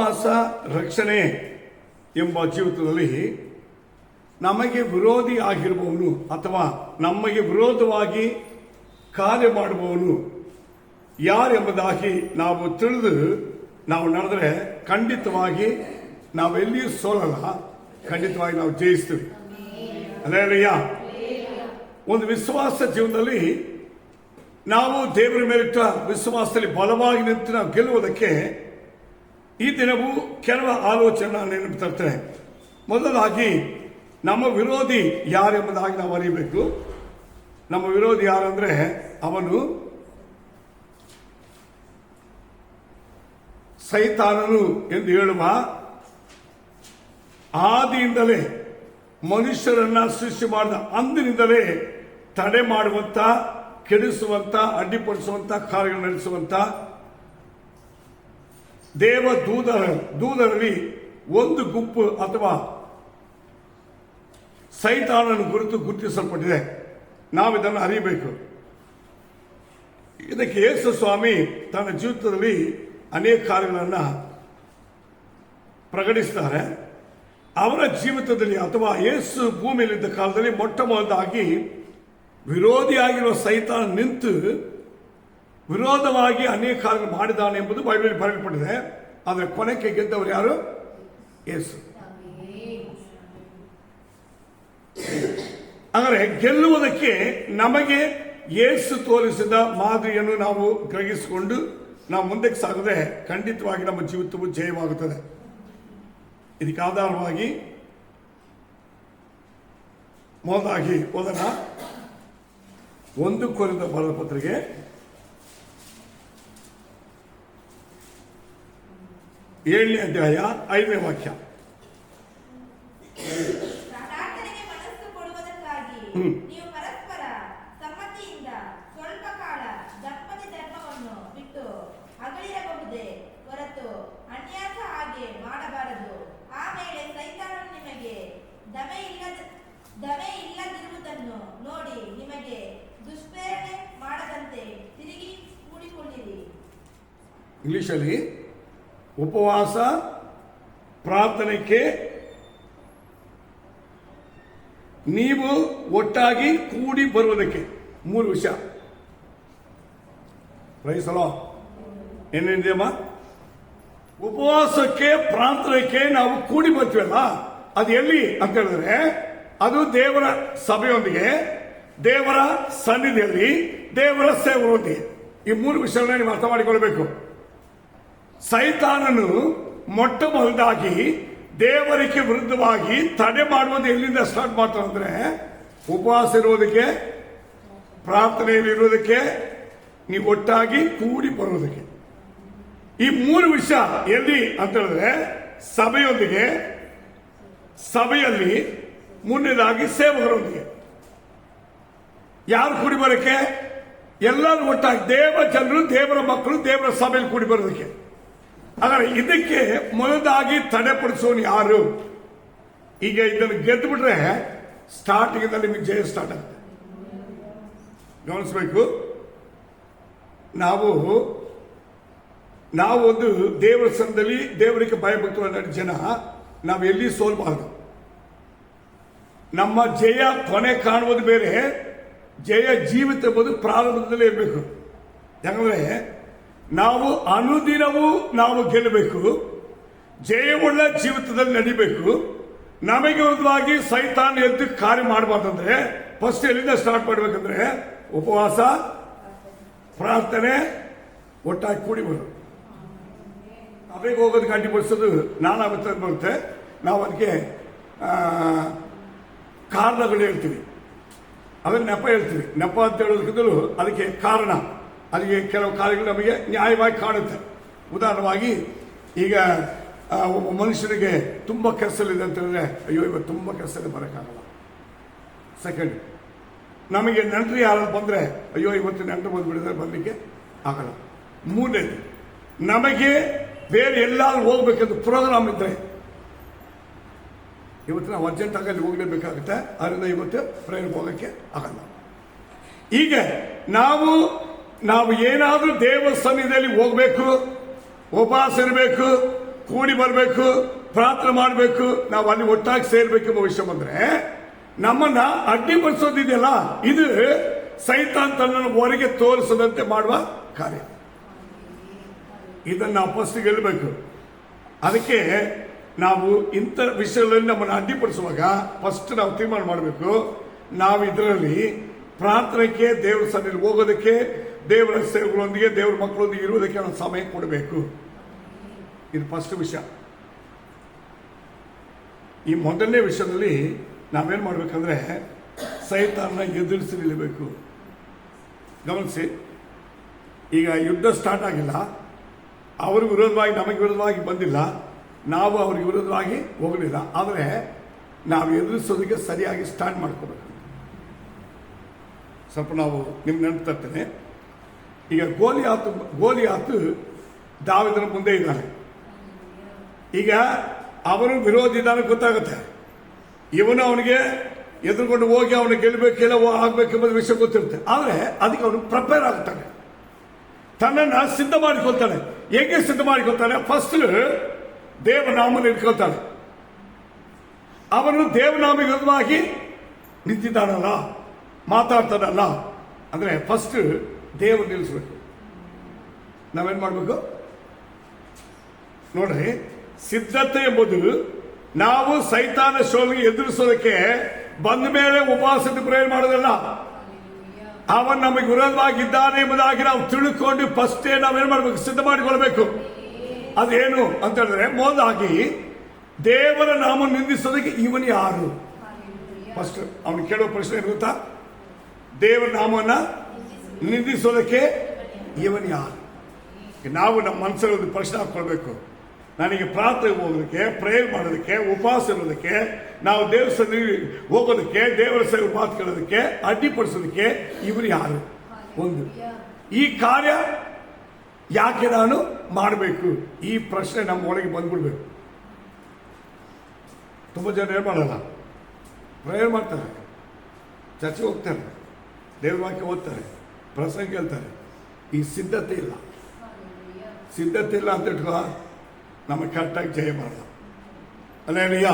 ಉಪವಾಸ ರಕ್ಷಣೆ ಎಂಬ ಜೀವಿತದಲ್ಲಿ ನಮಗೆ ವಿರೋಧಿ ಆಗಿರುವವನು ಅಥವಾ ನಮಗೆ ವಿರೋಧವಾಗಿ ಕಾರ್ಯ ಮಾಡುವವನು ಯಾರೆಂಬುದಾಗಿ ನಾವು ತಿಳಿದು ನಾವು ನಡೆದರೆ ಖಂಡಿತವಾಗಿ ನಾವೆಲ್ಲಿಯೂ ಸೋಲಲ್ಲ, ಖಂಡಿತವಾಗಿ ನಾವು ಜಯಿಸ್ತೀವಿ. ಅಲ್ಲೇಲಯ್ಯ. ಒಂದು ವಿಶ್ವಾಸ ಜೀವನದಲ್ಲಿ ನಾವು ದೇವರ ಮೇಲಿಟ್ಟ ವಿಶ್ವಾಸದಲ್ಲಿ ಬಲವಾಗಿ ನಿಂತು ನಾವು ಗೆಲ್ಲುವುದಕ್ಕೆ ಈ ದಿನವೂ ಕೆಲವು ಆಲೋಚನೆ ನೆನಪು ತರ್ತೇನೆ. ಮೊದಲಾಗಿ ನಮ್ಮ ವಿರೋಧಿ ಯಾರೆಂಬುದಾಗಿ ನಾವು ಅರಿಯಬೇಕು. ನಮ್ಮ ವಿರೋಧಿ ಯಾರಂದ್ರೆ ಅವನು ಸೈತಾನನು ಎಂದು ಹೇಳುವ ಆದಿಯಿಂದಲೇ ಮನುಷ್ಯರನ್ನ ಸೃಷ್ಟಿ ಮಾಡಿದ ಅಂದಿನಿಂದಲೇ ತಡೆ ಮಾಡುವಂತ, ಕೆಡಿಸುವಂತ, ಅಡ್ಡಿಪಡಿಸುವಂತ ಕಾರ್ಯಗಳು ನಡೆಸುವಂತ ದೂದರಲ್ಲಿ ಒಂದು ಗುಂಪು ಅಥವಾ ಸೈತಾನನ ಗುರುತು ಗುರುತಿಸಲ್ಪಟ್ಟಿದೆ. ನಾವಿದನ್ನು ಅರಿಯಬೇಕು. ಇದಕ್ಕೆ ಯೇಸು ಸ್ವಾಮಿ ತನ್ನ ಜೀವಿತದಲ್ಲಿ ಅನೇಕ ಕಾರ್ಯಗಳನ್ನು ಪ್ರಕಟಿಸಿದ್ದಾರೆ. ಅವರ ಜೀವಿತದಲ್ಲಿ ಅಥವಾ ಯೇಸು ಭೂಮಿಯಲ್ಲಿದ್ದ ಕಾಲದಲ್ಲಿ ಮೊಟ್ಟ ಮೊದಲಾಗಿ ವಿರೋಧಿಯಾಗಿರುವ ಸೈತಾನ ನಿಂತು ವಿರೋಧವಾಗಿ ಅನೇಕ ಕಾರ್ಯಗಳು ಮಾಡಿದ್ದಾನೆ ಎಂಬುದು ಬೈಬಲ್ ಬರೆಯಲ್ಪಟ್ಟಿದೆ. ಆದರೆ ಕೊನೆಗೆ ಗೆದ್ದವರು ಯಾರು? ಯೇಸು. ಅಂದರೆ ಗೆಲ್ಲುವುದಕ್ಕೆ ನಮಗೆ ಯೇಸು ತೋರಿಸಿದ ಮಾದರಿಯನ್ನು ನಾವು ಗ್ರಹಿಸಿಕೊಂಡು ನಾವು ಮುಂದಕ್ಕೆ ಸಾಗದೆ ಖಂಡಿತವಾಗಿ ನಮ್ಮ ಜೀವಿತವು ಜಯವಾಗುತ್ತದೆ. ಇದಕ್ಕೆ ಆಧಾರವಾಗಿ ಮೊದಲಾಗಿ ಓದೋಣ. 1 ಕೊರಿಂಥ ಬರೆದ ಪತ್ರಿಕೆ 7ನೇ ಅಧ್ಯಾಯ 5ನೇ ವಾಕ್ಯ. ನೀವು ಪರಸ್ಪರ ಸಮ್ಮತಿಯಿಂದ ಸ್ವಲ್ಪ ಕಾಲ ದಂಪತಿ ಧರ್ಮವನ್ನು ಬಿಟ್ಟು ಅಗಲಿರಬಹುದೇ ಹೊರತು ಅನ್ಯಾಸ ಹಾಗೆ ಮಾಡಬಾರದು. ಆಮೇಲೆ ಸೈತಾನನು ನಿಮಗೆ ದಮೆ ಇಲ್ಲದಿರುವುದನ್ನು ನೋಡಿ ನಿಮಗೆ ದುಷ್ಪ್ರೇರಣೆ ಮಾಡದಂತೆ ತಿರುಗಿ ಕೂಡಿಕೊಳ್ಳಿರಿ. ಇಂಗ್ಲಿಷಲ್ಲಿ ಉಪವಾಸ ಪ್ರಾರ್ಥನೆಗೆ ನೀವು ಒಟ್ಟಾಗಿ ಕೂಡಿ ಬರುವುದಕ್ಕೆ 3 ವಿಷಯ. ರೈಸಲೋ ಏನೇನಿದೆಯಮ್ಮ? ಉಪವಾಸಕ್ಕೆ ಪ್ರಾರ್ಥನೆಗೆ ನಾವು ಕೂಡಿ ಬರ್ತೀವಲ್ಲ, ಅದು ಎಲ್ಲಿ ಅಂತ ಹೇಳಿದ್ರೆ ಅದು ದೇವರ ಸಭೆಯೊಂದಿಗೆ, ದೇವರ ಸನ್ನಿಧಿಯಲ್ಲಿ, ದೇವರ ಸೇವೆಯೊಂದಿಗೆ. ಈ 3 ವಿಷಯಗಳನ್ನ ನೀವು ಅರ್ಥ ಮಾಡಿಕೊಳ್ಬೇಕು. ಸೈತಾನನು ಮೊಟ್ಟ ಮೊದಲಾಗಿ ದೇವರಿಗೆ ವಿರುದ್ಧವಾಗಿ ತಡೆ ಮಾಡುವುದು ಎಲ್ಲಿಂದ ಸ್ಟಾರ್ಟ್ ಮಾಡ್ತಾನೆ ಅಂದ್ರೆ ಉಪವಾಸ ಇರುವುದಕ್ಕೆ, ಪ್ರಾರ್ಥನೆಯಲ್ಲಿ ಇರುವುದಕ್ಕೆ, ನೀವು ಒಟ್ಟಾಗಿ ಕೂಡಿ ಬರುವುದಕ್ಕೆ. ಈ 3 ವಿಷಯ ಎಲ್ಲಿ ಅಂತ ಹೇಳಿದ್ರೆ ಸಭೆಯೊಂದಿಗೆ, ಸಭೆಯಲ್ಲಿ, ಮುಂದಿನದಾಗಿ ಸೇವಕರೊಂದಿಗೆ. ಯಾರು ಕೂಡಿ ಬರೋಕ್ಕೆ? ಎಲ್ಲರೂ ಒಟ್ಟಾಗಿ ದೇವ ಜನರು, ದೇವರ ಮಕ್ಕಳು ದೇವರ ಸಭೆಯಲ್ಲಿ ಕೂಡಿ ಬರೋದಕ್ಕೆ. ಆದರೆ ಇದಕ್ಕೆ ಮೊದಲಾಗಿ ತಡೆಪಡಿಸೋನು ಯಾರು? ಈಗ ಇದನ್ನು ಗೆದ್ದು ಬಿಟ್ರೆ ಸ್ಟಾರ್ಟಿಂಗ್ ನಿಮಗೆ ಜಯ ಸ್ಟಾರ್ಟ್ ಆಗುತ್ತೆ. ಗಮನಿಸಬೇಕು. ನಾವು ಒಂದು ದೇವರ ಸಂದಲ್ಲಿ ದೇವರಿಗೆ ಭಯಭಕ್ತರಾದ ಜನ ನಾವು ಎಲ್ಲಿ ಸೋಲ್ಬಾರದು. ನಮ್ಮ ಜಯ ಕೊನೆ ಕಾಣುವುದು ಬೇರೆ, ಜಯ ಜೀವಿತ ಎಂಬುದು ಪ್ರಾರಂಭದಲ್ಲೇ ಇರಬೇಕು. ಯಾಕಂದ್ರೆ ನಾವು ಅನುದಿನವೂ ನಾವು ಗೆಲ್ಲಬೇಕು, ಜಯವುಳ್ಳ ಜೀವಿತದಲ್ಲಿ ನಡಿಬೇಕು. ನಮಗೆ ವಿರುದ್ಧವಾಗಿ ಸೈತಾನ್ ಎದ್ದು ಕಾರ್ಯ ಮಾಡಬಾರ್ದಂದ್ರೆ ಫಸ್ಟ್ ಎಲ್ಲಿಂದ ಸ್ಟಾರ್ಟ್ ಮಾಡಬೇಕಂದ್ರೆ ಉಪವಾಸ, ಪ್ರಾರ್ಥನೆ, ಒಟ್ಟಾಗಿ ಕೂಡಿ ಬರೋದು. ಸಭೆಗೆ ಹೋಗೋದಕ್ಕೆ ಅಡ್ಡಿಪಡಿಸೋದು ನಾನಾ ಬರುತ್ತೆ. ನಾವು ಅದಕ್ಕೆ ಕಾರಣಗಳು ಹೇಳ್ತೀವಿ, ಅದನ್ನ ನೆಪ ಹೇಳ್ತೀವಿ. ನೆಪ ಅಂತ ಹೇಳೋದಕ್ಕಿಂತಲೂ ಅದಕ್ಕೆ ಕಾರಣ, ಅದಕ್ಕೆ ಕೆಲವು ಕಾರ್ಯಗಳು ನಮಗೆ ನ್ಯಾಯವಾಗಿ ಕಾಣುತ್ತೆ. ಉದಾಹರಣವಾಗಿ ಈಗ ಒಬ್ಬ ಮನುಷ್ಯನಿಗೆ ತುಂಬ ಕೆಲಸಲಿದೆ ಅಂತ ಹೇಳಿದ್ರೆ, ಅಯ್ಯೋ ಇವತ್ತು ತುಂಬ ಕೆಲಸದಲ್ಲಿ ಬರೋಕ್ಕಾಗಲ್ಲ. ಸೆಕೆಂಡ್, ನಮಗೆ ನೆಂಟರು ಯಾರು ಬಂದರೆ ಅಯ್ಯೋ ಇವತ್ತು ನೆಂಟರು ಬಂದುಬಿಡಿದ್ರೆ ಬರಲಿಕ್ಕೆ ಆಗಲ್ಲ. ಮೂರನೇದು, ನಮಗೆ ಬೇರೆ ಎಲ್ಲಾದ್ರೂ ಹೋಗ್ಬೇಕಂತ ಪ್ರೋಗ್ರಾಮ್ ಇದ್ರೆ ಇವತ್ತು ನಾವು ಅರ್ಜೆಂಟಾಗಿ ಅಲ್ಲಿ ಹೋಗಲೇಬೇಕಾಗುತ್ತೆ. ಅದರಿಂದ ಇವತ್ತು ಪ್ರೇರಣೆ ಹೋಗೋಕ್ಕೆ ಆಗಲ್ಲ. ಈಗ ನಾವು ಏನಾದರೂ ದೇವರ ಸನ್ನಿಧಿಯಲ್ಲಿ ಹೋಗಬೇಕು, ಉಪವಾಸ ಇರಬೇಕು, ಕೂಡಿ ಬರಬೇಕು, ಪ್ರಾರ್ಥನೆ ಮಾಡಬೇಕು, ನಾವು ಅಲ್ಲಿ ಒಟ್ಟಾಗಿ ಸೇರ್ಬೇಕೆಂಬ ವಿಷಯ ಬಂದ್ರೆ ನಮ್ಮನ್ನ ಅಡ್ಡಿಪಡಿಸೋದಿದೆಯಲ್ಲ, ಇದು ಸೈತಾನ್ ತನ್ನನ್ನು ಹೊರಗೆ ತೋರಿಸದಂತೆ ಮಾಡುವ ಕಾರ್ಯ. ಇದನ್ನು ನಾವು ಫಸ್ಟ್ ಗೆಲ್ಲಬೇಕು. ಅದಕ್ಕೆ ನಾವು ಇಂಥ ವಿಷಯಗಳಲ್ಲಿ ನಮ್ಮನ್ನು ಅಡ್ಡಿಪಡಿಸುವಾಗ ಫಸ್ಟ್ ನಾವು ತೀರ್ಮಾನ ಮಾಡಬೇಕು, ನಾವು ಇದರಲ್ಲಿ ಪ್ರಾರ್ಥನೆಗೆ, ದೇವರ ಸನ್ನಿಧಿಗೆ ಹೋಗೋದಕ್ಕೆ, ದೇವರ ಸೇವೆಗಳೊಂದಿಗೆ, ದೇವರ ಮಕ್ಕಳೊಂದಿಗೆ ಇರುವುದಕ್ಕೆ ನಾವು ಸಮಯ ಕೊಡಬೇಕು. ಇದು ಫಸ್ಟ್ ವಿಷಯ. ಈ ಮೊದಲನೇ ವಿಷಯದಲ್ಲಿ ನಾವೇನು ಮಾಡಬೇಕಂದ್ರೆ ಸೈತಾನನ ಎದುರಿಸಿ ನಿಲ್ಲಬೇಕು. ಗಮನಿಸಿ, ಈಗ ಯುದ್ಧ ಸ್ಟಾರ್ಟ್ ಆಗಿಲ್ಲ, ಅವ್ರ ವಿರೋಧವಾಗಿ ನಮಗೆ ವಿರೋಧವಾಗಿ ಬಂದಿಲ್ಲ, ನಾವು ಅವ್ರಿಗೆ ವಿರೋಧವಾಗಿ ಹೋಗಲಿಲ್ಲ. ಆದರೆ ನಾವು ಎದುರಿಸೋದಕ್ಕೆ ಸರಿಯಾಗಿ ಸ್ಟಾರ್ಟ್ ಮಾಡ್ಕೋಬೇಕು. ಸ್ವಲ್ಪ ನಾವು ನಿಮ್ಗೆ ನೆನಪು ತರ್ತೇನೆ. ಈಗ ಗೋಲಿಯಾತು ದಾವೀದನ ಮುಂದೆ ಇದ್ದಾನೆ. ಈಗ ಅವನು ವಿರೋಧಿ ಇದ್ದಾನೆ ಗೊತ್ತಾಗುತ್ತೆ. ಇವನು ಅವನಿಗೆ ಎದುರುಕೊಂಡು ಹೋಗಿ ಅವನು ಗೆಲ್ಲಬೇಕೆಲ್ಲ ಆಗ್ಬೇಕೆಂಬ ವಿಷಯ ಗೊತ್ತಿರುತ್ತೆ. ಆದರೆ ಅದಕ್ಕೆ ಅವನು ಪ್ರಿಪೇರ್ ಆಗ್ತಾನೆ, ತನ್ನನ್ನು ಸಿದ್ಧ ಮಾಡಿಕೊಳ್ತಾನೆ. ಹೇಗೆ ಸಿದ್ಧ ಮಾಡಿಕೊಳ್ತಾನೆ? ಫಸ್ಟ್ ದೇವನಾಮನ ಇಟ್ಕೊಳ್ತಾನೆ. ಅವನು ದೇವನಾಮ ವಿರುದ್ಧವಾಗಿ ನಿಂತಿದ್ದಾನಲ್ಲ, ಮಾತಾಡ್ತಾನಲ್ಲ, ಅಂದ್ರೆ ಫಸ್ಟ್ ದೇವರು ನಿಲ್ಲಿಸ್ಬೇಕು. ನಾವೇನ್ ಮಾಡಬೇಕು ನೋಡ್ರಿ, ಸಿದ್ಧತೆ ಎಂಬುದು ನಾವು ಸೈತಾನ ಶೋಧನೆ ಎದುರಿಸೋದಕ್ಕೆ ಬಂದ ಮೇಲೆ ಉಪವಾಸದ ಪ್ರೇಯರ್ ಮಾಡೋದಲ್ಲ. ಅವನ್ ನಮಗೆ ವಿರೋಧವಾಗಿದ್ದಾನೆ ಎಂಬುದಾಗಿ ನಾವು ತಿಳ್ಕೊಂಡು ಫಸ್ಟೇ ನಾವೇನ್ ಮಾಡ್ಬೇಕು? ಸಿದ್ಧ ಮಾಡಿಕೊಳ್ಬೇಕು. ಅದೇನು ಅಂತ ಹೇಳಿದ್ರೆ, ಮೊದಲಾಗಿ ದೇವರ ನಾಮ ನಿಂದಿಸೋದಕ್ಕೆ ಇವನು ಯಾರು? ಫಸ್ಟ್ ಅವನು ಕೇಳುವ ಪ್ರಶ್ನೆ ಇರುತ್ತಾ? ದೇವರ ನಾಮವನ್ನ ನಿಂದಿಸೋದಕ್ಕೆ ಇವನು ಯಾರು? ನಾವು ನಮ್ಮ ಮನಸ್ಸಲ್ಲಿ ಒಂದು ಪ್ರಶ್ನೆ ಹಾಕೊಳ್ಬೇಕು. ನನಗೆ ಪ್ರಾರ್ಥನೆಗೆ ಹೋಗೋದಕ್ಕೆ, ಪ್ರೇಯರ್ ಮಾಡೋದಕ್ಕೆ, ಉಪವಾಸ ಇರೋದಕ್ಕೆ, ನಾವು ದೇವರ ಸನ್ನಿಧಿಗೆ ಹೋಗೋದಕ್ಕೆ, ದೇವರ ಸೇವೆ ಮಾತು ಕೇಳೋದಕ್ಕೆ, ಅಡ್ಡಿಪಡಿಸೋದಕ್ಕೆ ಇವರು ಯಾರು? ಒಂದು, ಈ ಕಾರ್ಯ ಯಾಕೆ ನಾನು ಮಾಡಬೇಕು? ಈ ಪ್ರಶ್ನೆ ನಮ್ಮ ಒಳಗೆ ಬಂದ್ಬಿಡ್ಬೇಕು. ತುಂಬ ಜನ ಏನು ಮಾಡಲ್ಲ, ಪ್ರೇಯರ್ ಮಾಡ್ತಾರೆ, ಚರ್ಚೆಗೆ ಹೋಗ್ತಾರೆ, ದೇವ್ರ ವಾಕ್ಯ ಓದ್ತಾರೆ, ಪ್ರಸಂಗ ಕೇಳ್ತಾರೆ. ಈ ಸಿದ್ಧತೆ ಇಲ್ಲ. ಸಿದ್ಧತೆ ಇಲ್ಲ ಅಂತ ಇಟ್ಕೋ, ನಮಗೆ ಕರೆಕ್ಟಾಗಿ ಜಯ ಮಾಡಲ್ಲ. ಅಲ್ಲೇನಯ್ಯ?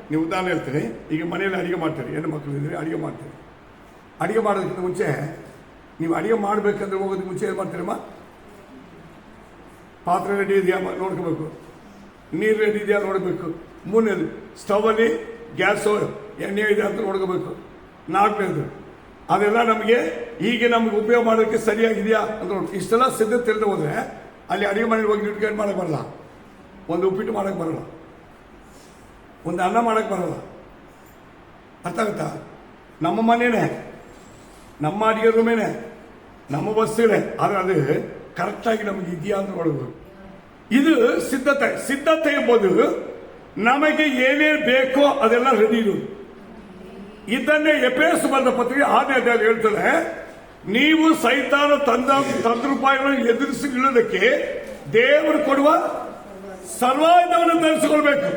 ನೀವು ಉದಾಹರಣೆ ಹೇಳ್ತೀರಿ. ಈಗ ಮನೆಯಲ್ಲಿ ಅಡಿಗೆ ಮಾಡ್ತೀರಿ, ಹೆಣ್ಣು ಮಕ್ಕಳು ಇದ್ರೆ ಅಡಿಗೆ ಮಾಡ್ತೀರಿ. ಅಡಿಗೆ ಮಾಡೋದಕ್ಕಿಂತ ಮುಂಚೆ ನೀವು ಅಡಿಗೆ ಮಾಡಬೇಕಂದ್ರೆ ಹೋಗೋದಕ್ಕೆ ಮುಂಚೆ ಏನು ಮಾಡ್ತೀರಮ್ಮ? ಪಾತ್ರೆ ರೆಡಿ ಇದೆಯಾ ನೋಡ್ಕೋಬೇಕು, ನೀರು ರೆಡಿ ಇದೆಯಾ ನೋಡಬೇಕು. ಮೂರನೇದು, ಸ್ಟವಲ್ಲಿ ಗ್ಯಾಸು ಎಣ್ಣೆ ಇದೆ ಅಂತ ನೋಡ್ಕೋಬೇಕು. ನಾಲ್ಕನೇದು, ಅದೆಲ್ಲ ನಮಗೆ ಹೀಗೆ ನಮ್ಗೆ ಉಪಯೋಗ ಮಾಡೋದಕ್ಕೆ ಸರಿಯಾಗಿದೆಯಾ ಅಂತ ನೋಡಿ. ಇಷ್ಟೆಲ್ಲ ಸಿದ್ಧತೆ ತಿಳಿದು ಹೋದ್ರೆ ಅಲ್ಲಿ ಅಡಿಗೆ ಮನೆಗೆ ಹೋಗಿ ಇಟ್ಕೊಂಡು ಮಾಡಕ್ಕೆ ಬರಲ್ಲ. ಒಂದು ಉಪ್ಪಿಟ್ಟು ಮಾಡಕ್ಕೆ ಬರಲ್ಲ, ಒಂದು ಅನ್ನ ಮಾಡಕ್ಕೆ ಬರಲ್ಲ. ಅರ್ಥ ಆಗುತ್ತಾ? ನಮ್ಮ ಮನೇನೆ, ನಮ್ಮ ಅಡಿಗೆ ರೂಮೇನೆ, ನಮ್ಮ ವಸ್ತುಗಳೇ, ಆದರೆ ಅದು ಕರೆಕ್ಟಾಗಿ ನಮಗೆ ಇದೆಯಾ ಅಂತ ನೋಡಬೇಕು. ಇದು ಸಿದ್ಧತೆ. ಸಿದ್ಧತೆ ಎಂಬುದು ನಮಗೆ ಏನೇನು ಬೇಕೋ ಅದೆಲ್ಲ ರೆಡಿ ಇರುವುದು. ಇದನ್ನೇ ಎಫೆಸ ಬರೆದ ಪತ್ರಿಕೆ 6ನೇ ಅಧ್ಯಾಯ ಹೇಳ್ತಾರೆ, ನೀವು ಸೈತಾನ ತಂತ್ರೂಪಾಯಗಳನ್ನು ಎದುರಿಸಿ ನಿಲ್ಲೋದಕ್ಕೆ ದೇವರು ಕೊಡುವ ಸರ್ವಾಯುಧವನ್ನು ಧರಿಸಿಕೊಳ್ಬೇಕು.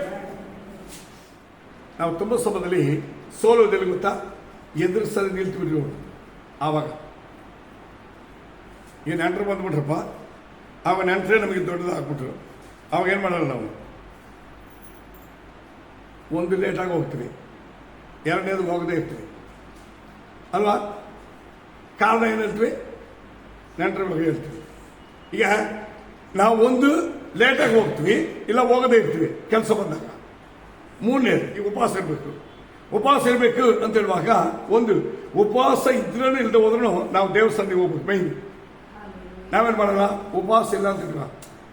ನಾವು ತುಂಬ ಸಮಯದಲ್ಲಿ ಸೋಲೋದಲ್ಲಿ ಗೊತ್ತಾ, ಎದುರಿಸಲು ನಿಲ್ತೀವಿ. ಆವಾಗ ಈ ನೆಂಟರು ಬಂದ್ಬಿಟ್ರಪ್ಪ, ಆವಾಗ ನೆಂಟರೇ ನಮಗೆ ದೊಡ್ಡದಾಗ್ಬಿಟ್ರು. ಅವಾಗ ಏನು ಮಾಡಲ್ಲ ನಾವು? ಒಂದು ಲೇಟಾಗಿ ಹೋಗ್ತೀವಿ, ಎರಡನೇದು ಹೋಗದೇ ಇರ್ತೀವಿ ಅಲ್ವಾ? ಕಾರಣ ಏನು ಹೇಳ್ತೀವಿ? ನೆಂಟರ ಬಗ್ಗೆ ಹೇಳ್ತೀವಿ. ಈಗ ನಾವು ಒಂದು ಲೇಟಾಗಿ ಹೋಗ್ತೀವಿ, ಇಲ್ಲ ಹೋಗದೇ ಇರ್ತೀವಿ ಕೆಲಸ ಬಂದಾಗ. ಮೂರನೇದು, ಈ ಉಪವಾಸ ಇರಬೇಕು. ಉಪವಾಸ ಇರಬೇಕು ಅಂತ ಹೇಳುವಾಗ, ಒಂದು ಉಪವಾಸ ಇದ್ರೂ ಇಲ್ಲದೆ ಹೋದ್ರೂ ನಾವು ದೇವಸ್ಥಾನಕ್ಕೆ ಹೋಗ್ಬೇಕು. ಮೈನ್ ನಾವೇನು ಮಾಡಲ್ಲ, ಉಪವಾಸ ಇಲ್ಲ ಅಂತ ಇಲ್ವಾ,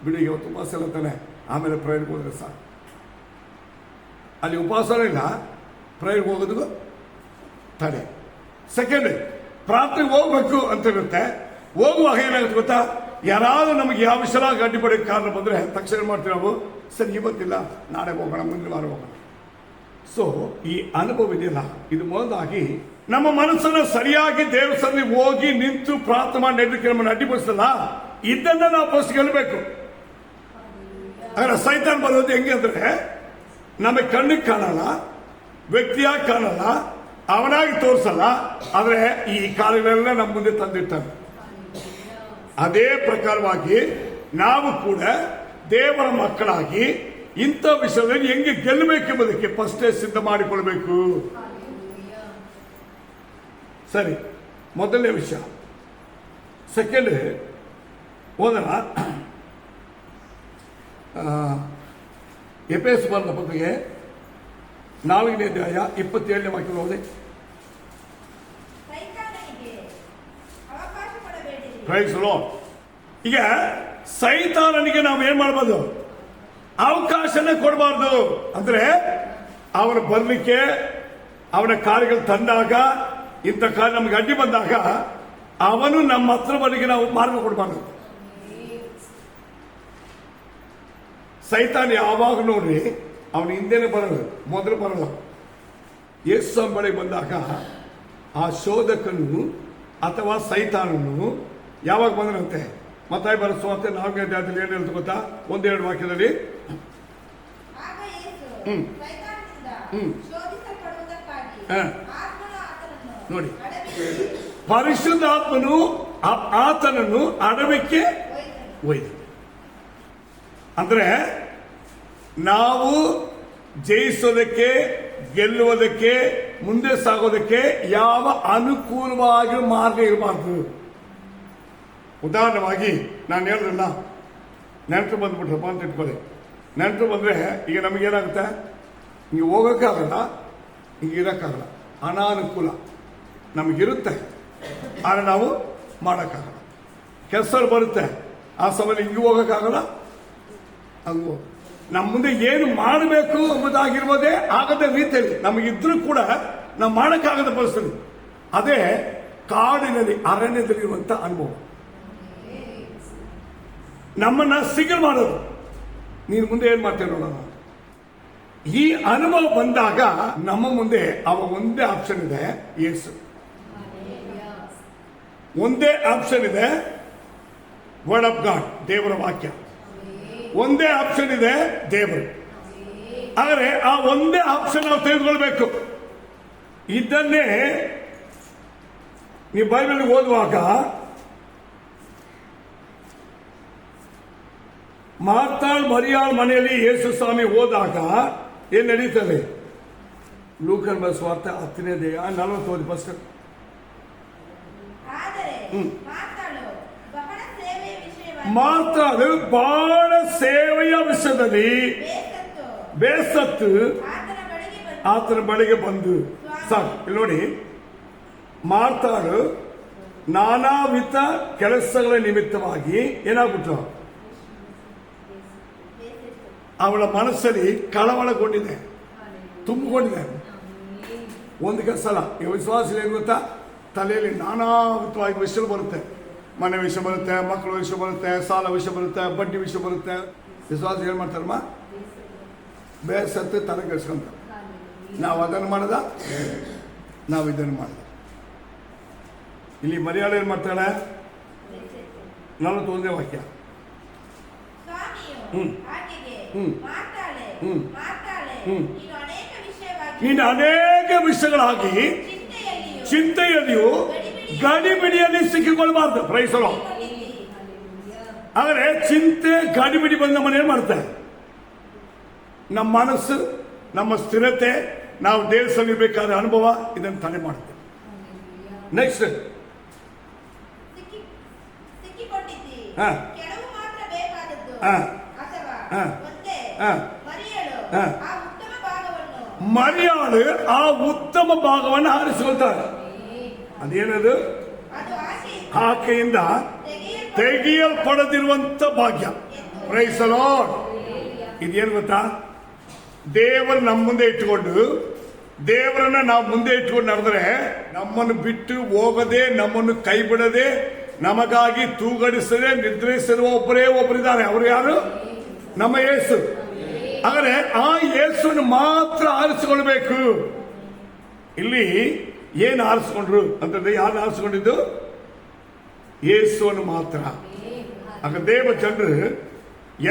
ಬಿಡಿ ಇವತ್ತು ಉಪವಾಸ ಇಲ್ಲ ತಾನೆ, ಆಮೇಲೆ ಪ್ರೇಯರ್ಗೆ ಹೋದ್ರೆ ಸಾಕು. ಅಲ್ಲಿ ಉಪವಾಸನೂ ಇಲ್ಲ, ಪ್ರೇಯರ್ಗೆ ಹೋಗೋದು ತಡೆ. ಸೆಕೆಂಡ್, ಪ್ರಾರ್ಥನೆಗೆ ಹೋಗ್ಬೇಕು ಅಂತ ಇರುತ್ತೆ. ಹೋಗುವಾಗ ಏನಾಗುತ್ತೆ ಗೊತ್ತಾ, ಯಾರಾದ್ರೂ ನಮಗೆ ಯಾವ ವಿಷಯ ಅಡ್ಡಿಪಡೋಕ್ಕೆ ಕಾರಣ ಬಂದರೆ ತಕ್ಷಣ ಮಾಡ್ತೀವಿ ನಾವು, ಸರಿ ಇವತ್ತಿಲ್ಲ ನಾಳೆ ಹೋಗೋಣ, ಮುಂದಿನ ವಾರ ಹೋಗೋಣ. ಸೊ ಈ ಅನುಭವ ಇದೆಯಲ್ಲ, ಇದು ಮೊದಲಾಗಿ ನಮ್ಮ ಮನಸ್ಸನ್ನು ಸರಿಯಾಗಿ ದೇವಸ್ಥಾನಕ್ಕೆ ಹೋಗಿ ನಿಂತು ಪ್ರಾರ್ಥನೆ ಮಾಡಿ ನಡೆದಕ್ಕೆ ನಮ್ಮನ್ನು ಅಡ್ಡಿಪಡಿಸಲ್ಲ. ಇದನ್ನ ನಾವು ಫಸ್ಟ್ ಗೆಲ್ಲಬೇಕು. ಹಾಗಾದ್ರೆ ಸೈತಾನ್ ಬರೋದು ಹೆಂಗೆ ಅಂದ್ರೆ, ನಮಗೆ ಕಣ್ಣಿಗೆ ಕಾಣಲ್ಲ, ವ್ಯಕ್ತಿಯಾಗಿ ಕಾಣಲ್ಲ, ಅವನಾಗಿ ತೋರಿಸಲ್ಲ, ಆದರೆ ಈ ಕಾರ್ಯಗಳೆಲ್ಲ ನಮ್ಮ ಮುಂದೆ ತಂದಿರ್ತಾನೆ. ಅದೇ ಪ್ರಕಾರವಾಗಿ ನಾವು ಕೂಡ ದೇವರ ಮಕ್ಕಳಾಗಿ ಇಂಥ ವಿಷಯದಲ್ಲಿ ಹೆಂಗೆ ಗೆಲ್ಲಬೇಕೆಂಬುದಕ್ಕೆ ಫಸ್ಟೇ ಸಿದ್ಧ ಮಾಡಿಕೊಳ್ಬೇಕು. ಸರಿ, ಮೊದಲನೇ ವಿಷಯ. ಸೆಕೆಂಡ್ ಓದೋಣ. ಎಫೆಸ ಬರೆದ ಪತ್ರಿಕೆ 4ನೇ ಅಧ್ಯಾಯ 27ನೇ ವಾಕ್ಯ ಓದಿ. ಸೈತಾನನಿಗೆ ಅವಕಾಶ ಕೊಡಬೇಡಿರಿ. Price lord. ಈಗ ಸೈತಾನನಿಗೆ ನಾವು ಏನ್ ಮಾಡಬಹುದು? ಅವಕಾಶನೇ ಕೊಡಬಾರ್ದು. ಅಂದ್ರೆ ಅವನು ಬರ್ಲಿಕ್ಕೆ, ಅವನ ಕಾರ್ಯಗಳು ತಂದಾಗ, ಇಂಥ ಕಾರ್ಯ ನಮ್ಗೆ ಅಡ್ಡಿ ಬಂದಾಗ ಅವನು ನಮ್ಮ ಹತ್ರ ಬರಲಿಕ್ಕೆ ನಾವು ಮಾರ್ಗ ಕೊಡಬಾರ್ದು. ಸೈತಾನ್ ಯಾವಾಗ ನೋಡ್ರಿ ಅವನು ಹಿಂದೆನೆ ಬರಲ್ಲ, ಮೊದಲು ಬರಲ್ಲ. ಯೇಸು ಬಳಿ ಬಂದಾಗ ಆ ಶೋಧಕನು ಅಥವಾ ಸೈತಾನನು ಯಾವಾಗ ಬಂದನಂತೆ? ಮತ್ತಾಯಿ ಬರೋ ಸುವಾರ್ತೆ 4ನೇ ಅಧ್ಯಾಯದಲ್ಲಿ ಏನು ಹೇಳ್ತು ಗೊತ್ತಾ? 1-2 ವಾಕ್ಯದಲ್ಲಿ ಆಗ ಯೇಸು ಸೈತಾನನಿಂದ ಶೋಧಿಸಲ್ಪಡುವುದಕ್ಕಾಗಿ ಆತ್ಮನು ಆತನನ್ನು ನೋಡಿ, ಅಡವಿಸಿ ಪರಿಶುದ್ಧಾತ್ಮನು ಆತನನ್ನು ಅಡವಿಕ್ಕೆ ಒಯ್ದ. ಅಂದ್ರೆ ನಾವು ಜಯಿಸೋದಕ್ಕೆ, ಗೆಲ್ಲುವುದಕ್ಕೆ, ಮುಂದೆ ಸಾಗೋದಕ್ಕೆ ಯಾವ ಅನುಕೂಲವಾಗಿ ಮಾರ್ಗ ಇರಬಾರ್ದು. ಉದಾಹರಣವಾಗಿ ನಾನು ಹೇಳಿದ್ರಲ್ಲ, ನೆಂಟರು ಬಂದ್ಬಿಟ್ರಪ್ಪ ಅಂತ ಇಟ್ಕೊಳ್ಳಿ. ನೆಂಟರು ಬಂದ್ರೆ ಈಗ ನಮಗೇನಾಗುತ್ತೆ? ಹಿಂಗೆ ಹೋಗೋಕ್ಕಾಗಲ್ಲ, ಹಿಂಗೆ ಇರೋಕ್ಕಾಗಲ್ಲ. ಅನಾನುಕೂಲ ನಮಗಿರುತ್ತೆ, ಆದರೆ ನಾವು ಮಾಡೋಕ್ಕಾಗಲ್ಲ. ಕೆಲಸ ಬರುತ್ತೆ, ಆ ಸಮಯದಲ್ಲಿ ಹಿಂಗೆ ಹೋಗೋಕ್ಕಾಗಲ್ಲ, ಹಂಗು ನಮ್ಮ ಮುಂದೆ ಏನು ಮಾಡಬೇಕು ಎಂಬುದಾಗಿರ್ಬೋದೇ ಆಗದ ರೀತಿಯಲ್ಲಿ ನಮಗಿದ್ರೂ ಕೂಡ ನಾವು ಮಾಡೋಕ್ಕಾಗದ ಪರಿಸ್ಥಿತಿ. ಅದೇ ಕಾಡಿನಲ್ಲಿ, ಅರಣ್ಯದಲ್ಲಿರುವಂಥ ಅನುಭವ ನಮ್ಮನ್ನ ಸಿಗಲ್ ಮಾಡೋದು. ನೀನು ಮುಂದೆ ಏನ್ ಮಾಡ್ತೇವೆ ನೋಡೋಣ. ಈ ಅನುಭವ ಬಂದಾಗ ನಮ್ಮ ಮುಂದೆ ಒಂದೇ ಆಪ್ಷನ್ ಇದೆ, ಯೇಸು. ಒಂದೇ ಆಪ್ಷನ್ ಇದೆ, ವರ್ಡ್ ಆಫ್ ಗಾಡ್, ದೇವರ ವಾಕ್ಯ. ಒಂದೇ ಆಪ್ಷನ್ ಇದೆ, ದೇವರು. ಆದರೆ ಆ ಒಂದೇ ಆಪ್ಷನ್ ನಾವು ತೆಗೆದುಕೊಳ್ಬೇಕು. ಇದನ್ನೇ ನೀವು ಬೈಬಲ್ ಓದುವಾಗ ಮಾರ್ತಾಳ್ ಮರಿಯಾಳ್ ಮನೆಯಲ್ಲಿ ಯೇಸು ಸ್ವಾಮಿ ಹೋದಾಗ ಏನ್ ನಡೀತದೆ? ಲೂಕನ್ ಬಸ್ ವಾರ್ತೆ 10ನೇ ಅಧ್ಯಾಯ 40 ಫಸ್ಟ್. ಮಾರ್ತಾಳು ಬಹಳ ಸೇವೆಯ ವಿಷಯದಲ್ಲಿ ಬೇಸತ್ತು ಆತನ ಬಳಿಗೆ ಬಂದು ಸಾಕು. ಇಲ್ಲಿ ನೋಡಿ, ಮಾರ್ತಾಳು ನಾನಾ ವಿಧ ಕೆಲಸಗಳ ನಿಮಿತ್ತವಾಗಿ ಏನಾಗ್ಬಿಟ್ರು? ಅವಳ ಮನಸ್ಸಲ್ಲಿ ಕಳವಳಗೊಂಡಿದೆ, ತುಂಬಿಕೊಂಡಿದೆ. ಒಂದು ಕೆಲಸ ಈ ವಿಶ್ವಾಸ ಏನು ಗೊತ್ತಾ? ತಲೆಯಲ್ಲಿ ನಾನಾ ವಿಧವಾಗಿ ವಿಷಯ ಬರುತ್ತೆ. ಮನೆ ವಿಷಯ ಬರುತ್ತೆ, ಮಕ್ಕಳ ವಿಷಯ ಬರುತ್ತೆ, ಸಾಲ ವಿಷಯ ಬರುತ್ತೆ, ಬಡ್ಡಿ ವಿಷಯ ಬರುತ್ತೆ. ವಿಶ್ವಾಸ ಏನ್ ಮಾಡ್ತಾರಮ್ಮ? ಬೇಸತ್ತು ತಲೆ ಕೆಡಿಸ್ಕೊಂತ. ನಾವು ಅದನ್ನು ಮಾಡದ, ನಾವು ಇದನ್ನು ಮಾಡದ. ಇಲ್ಲಿ ಮರಿಯಾಳ ಏನ್ ಮಾಡ್ತಾಳೆ? 41ನೇ ವಾಕ್ಯ. ನೀನು ಅನೇಕ ವಿಷಯಗಳಾಗಿ ಚಿಂತೆಯಲ್ಲಿಯೂ ಗಡಿಬಿಡಿಯಲ್ಲಿ ಸಿಕ್ಕಿಕೊಳ್ಬಾರ್ದು. ಪ್ರೈಸಲು. ಆದರೆ ಚಿಂತೆ ಗಡಿಬಿಡಿ ಬಂದ ನಮ್ಮನ್ನು ಏನ್ ಮಾಡ್ತಾರೆ? ನಮ್ಮ ಮನಸ್ಸು, ನಮ್ಮ ಸ್ಥಿರತೆ, ನಾವು ದೇವಸ್ಥಾನ ಬೇಕಾದ ಅನುಭವ ಇದನ್ನು ತಡೆ ಮಾಡುತ್ತೆ. ನೆಕ್ಸ್ಟ್ ಮರಿಯಾಳು ಆ ಉತ್ತಮ ಭಾಗವನ್ನು ಆರಿಸಿಕೊಳ್ತಾರೆ. ಅದೇನದು? ಆಕೆಯಿಂದ ತೆಗೆಯಲ್ಪಡದಿರುವಂತ ಭಾಗ್ಯ. Praise the Lord. ಇದೇನು ಗೊತ್ತಾ? ದೇವರು ನಮ್ಮ ಮುಂದೆ ಇಟ್ಟುಕೊಂಡು, ದೇವರನ್ನ ನಾವು ಮುಂದೆ ಇಟ್ಕೊಂಡು ನಡೆದ್ರೆ, ನಮ್ಮನ್ನು ಬಿಟ್ಟು ಹೋಗದೆ, ನಮ್ಮನ್ನು ಕೈ ಬಿಡದೆ, ನಮಗಾಗಿ ತೂಗಡಿಸದೆ ನಿದ್ರಿಸಿರುವ ಒಬ್ಬರಿದ್ದಾರೆ. ಅವರು ಯಾರು? ನಮ್ಮ ಯೇಸು. ಆದರೆ ಆ ಯೇಸುವನ್ನು ಮಾತ್ರ ಆರಿಸಿಕೊಳ್ಬೇಕು. ಇಲ್ಲಿ ಏನು ಆರಿಸಿಕೊಂಡ್ರು ಅಂತಂದ್ರೆ, ಯಾರು ಆರಿಸಿಕೊಂಡಿದ್ದು? ಯೇಸುವನ್ನು ಮಾತ್ರ. ಆಗ ದೇವ ಜನರು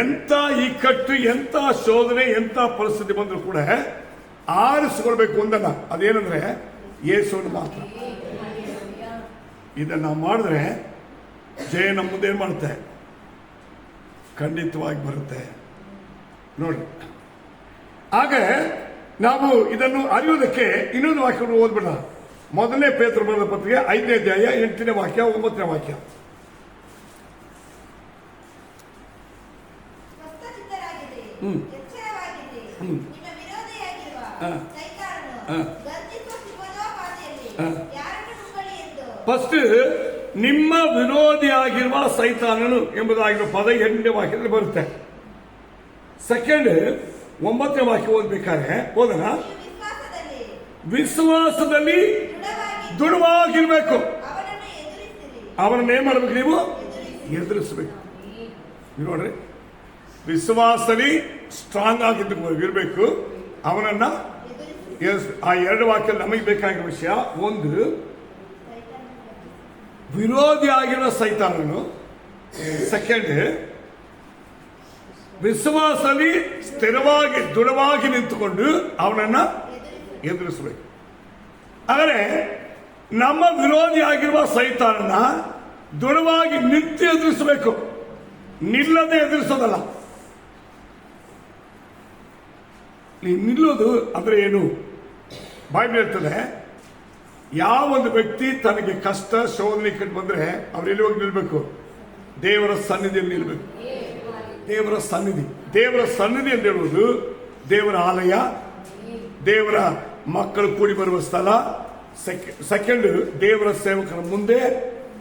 ಎಂತ ಇಕ್ಕಟ್ಟು, ಎಂತ ಶೋಧನೆ, ಎಂತ ಪರಿಸ್ಥಿತಿ ಬಂದರೂ ಕೂಡ ಆರಿಸಿಕೊಳ್ಬೇಕು ಒಂದಲ್ಲ. ಅದೇನಂದ್ರೆ ಯೇಸುವನ್ನು ಮಾತ್ರ. ಇದನ್ನ ನಾವು ಮಾಡಿದ್ರೆ ಜಯ ನಮ್ಮ ಮುಂದೆ ಏನ್ ಮಾಡುತ್ತೆ? ಖಂಡಿತವಾಗಿ ಬರುತ್ತೆ ನೋಡಿ. ಹಾಗೆ ನಾವು ಇದನ್ನು ಅರಿಯುವುದಕ್ಕೆ ಇನ್ನೊಂದು ವಾಕ್ಯವನ್ನು ಓದ್ಬಿಡ. ಮೊದಲನೇ ಪೇತ್ರ ಬರೆದ ಪತ್ರಿಕೆ 5ನೇ ಅಧ್ಯಾಯ 8ನೇ ವಾಕ್ಯ 9ನೇ ವಾಕ್ಯ. ಎಚ್ಚರವಾಗಿರಿ. ನಿಮ್ಮ ವಿರೋಧಿಯಾಗಿರುವ ಸೈತಾನನು ಗರ್ಜಿಸುವ ಸಿಂಹದೋಪಾದಿಯಲ್ಲಿ ಯಾರನ್ನು ನುಂಗಲಿ ಎಂದು. ಫಸ್ಟ್ ನಿಮ್ಮ ವಿರೋಧಿಯಾಗಿರುವ ಸೈತಾನನು ಎಂಬುದಾಗಿರುವ ಪದ 8ನೇ ವಾಕ್ಯದಲ್ಲಿ ಬರುತ್ತೆ. ಸೆಕೆಂಡ್ 9ನೇ ವಾಕ್ಯ ಓದ್ಬೇಕಾದ್ರೆ ಓದೋಣ. ವಿಶ್ವಾಸದಲ್ಲಿ ದೃಢವಾಗಿರ್ಬೇಕು. ಅವನನ್ನು ಏನ್ ಮಾಡ್ಬೇಕು? ನೀವು ಎದುರಿಸಬೇಕು. ನೋಡ್ರಿ, ವಿಶ್ವಾಸದಲ್ಲಿ ಸ್ಟ್ರಾಂಗ್ ಆಗಿರ್ಬೇಕು. ಅವನನ್ನ ಆ 2 ವಾಕ್ಯ ನಮಗೆ ಬೇಕಾಗಿರೋ ವಿಷಯ. ಒಂದು, ವಿರೋಧಿ ಆಗಿರೋ ಸೈತಾನನು. ಸೆಕೆಂಡ್, ವಿಶ್ವಾಸದಲ್ಲಿ ಸ್ಥಿರವಾಗಿ ದೃಢವಾಗಿ ನಿಂತುಕೊಂಡು ಅವನನ್ನ ಎದುರಿಸಬೇಕು. ಆದರೆ ನಮ್ಮ ವಿರೋಧಿಯಾಗಿರುವ ಸೈತಾನನ ದೃಢವಾಗಿ ನಿಂತು ಎದುರಿಸಬೇಕು, ನಿಲ್ಲದೆ ಎದುರಿಸೋದಲ್ಲ. ನಿಲ್ಲೋದು ಅಂದ್ರೆ ಏನು? ಬೈಬಲ್ ಹೇಳ್ತದೆ, ಯಾವ ಒಂದು ವ್ಯಕ್ತಿ ತನಗೆ ಕಷ್ಟ ಶೋಧನೆ ಕಂಡು ಬಂದ್ರೆ ಅವ್ರು ಎಲ್ಲಿ ಹೋಗಿ ನಿಲ್ಬೇಕು? ದೇವರ ಸನ್ನಿಧಿಯಲ್ಲಿ ನಿಲ್ಬೇಕು. ದೇವರ ಸನ್ನಿಧಿ ಅಂತ ಹೇಳುವುದು ದೇವರ ಆಲಯ, ದೇವರ ಮಕ್ಕಳು ಕೂಡಿ ಬರುವ ಸ್ಥಳ. ಸೆಕೆಂಡ್, ದೇವರ ಸೇವಕರ ಮುಂದೆ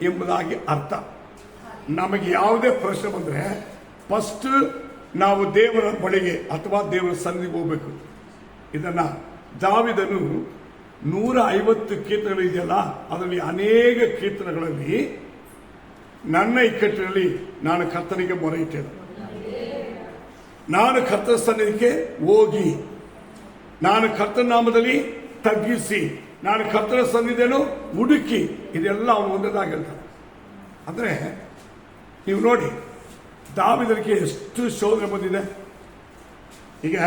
ಎಂಬುದಾಗಿ ಅರ್ಥ. ನಮಗೆ ಯಾವುದೇ ಪ್ರಶ್ನೆ ಬಂದ್ರೆ ಫಸ್ಟ್ ನಾವು ದೇವರ ಬಳಿಗೆ ಅಥವಾ ದೇವರ ಸನ್ನಿಧಿಗೆ ಹೋಗ್ಬೇಕು. ಇದನ್ನ ದಾವೀದನು 150 ಕೀರ್ತನೆಗಳು ಇದೆಯಲ್ಲ, ಅದರಲ್ಲಿ ಅನೇಕ ಕೀರ್ತನೆಗಳಲ್ಲಿ ನನ್ನ ಇಕ್ಕಟ್ಟಿನಲ್ಲಿ ನಾನು ಕರ್ತನಿಗೆ ಮೊರೆ ಇಟ್ಟೆನು, ನಾನು ಕರ್ತನ ಸನ್ನಿಧಿಗೆ ಹೋಗಿ, ನಾನು ಕರ್ತನ ನಾಮದಲ್ಲಿ ತಗ್ಗಿಸಿ, ನಾನು ಕರ್ತನ ಸನ್ನಿಧಿಯನ್ನು ಹುಡುಕಿ, ಇದೆಲ್ಲ ಅವನು ಒಂದದಾಗಿ ಹೇಳ್ತಾನೆ. ಅಂದ್ರೆ ನೀವು ನೋಡಿ, ದಾವೀದನಿಗೆ ಎಷ್ಟು ಶೋಧನೆ ಬಂದಿದೆ. ಈಗ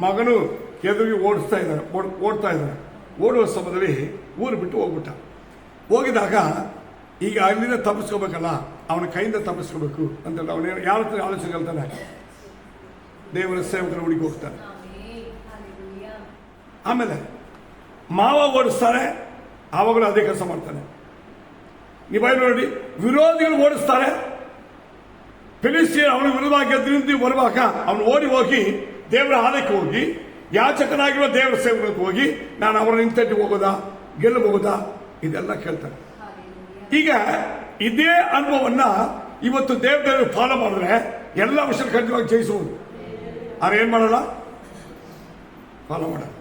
ಮಗನು ಎದುರಿಗೆ ಓಡ್ತಾ ಇದ್ದಾರೆ. ಓಡುವ ಸಮಯದಲ್ಲಿ ಊರು ಬಿಟ್ಟು ಹೋಗ್ಬಿಟ್ಟ. ಹೋಗಿದಾಗ ಈಗ ಅಲ್ಲಿಂದ ತಪ್ಪಿಸ್ಕೋಬೇಕಲ್ಲ, ಅವನ ಕೈಯಿಂದ ತಪ್ಪಿಸ್ಕೋಬೇಕು ಅಂತ ಅವನು ಯಾವ ಆಲೋಚನೆ ಹೇಳ್ತಾನೆ? ದೇವರ ಸೇವಕರ ಹುಡುಗಿ ಹೋಗ್ತಾನೆ. ಆಮೇಲೆ ಮಾವ ಓಡಿಸ್ತಾರೆ, ಆವಾಗಲೂ ಅದೇ ಕೆಲಸ ಮಾಡ್ತಾನೆ. ನೀವು ನೋಡಿ, ವಿರೋಧಿಗಳು ಓಡಿಸ್ತಾರೆ. ಫಿಲಿಸ್ಟಿಯರ್ ಅವನ ವಿರುದ್ಧವಾಗಿ ಗೆದ್ದು ಬರುವಾಗ ಅವನು ಓಡಿ ಹೋಗಿ ದೇವರ ಆಲಯಕ್ಕೆ ಹೋಗಿ, ಯಾಚಕನಾಗಿರುವ ದೇವರ ಸೇವಕರಿಗೆ ಹೋಗಿ, ನಾನು ಅವರ ನಿಂತಟ್ಟು ಹೋಗೋದಾ, ಗೆಲ್ಲಬಹುದಾ, ಇದೆಲ್ಲ ಕೇಳ್ತಾರೆ. ಈಗ ಇದೇ ಅನುಭವವನ್ನ ಇವತ್ತು ದೇವದೇವರು ಫಾಲೋ ಮಾಡಿದ್ರೆ ಎಲ್ಲ ವಿಷಯ ಖಂಡಿತವಾಗಿ ಜಯಿಸುವುದು. ಆದ್ರೆ ಏನ್ ಮಾಡಲ್ಲ, ಫಾಲೋ ಮಾಡಲ್ಲ.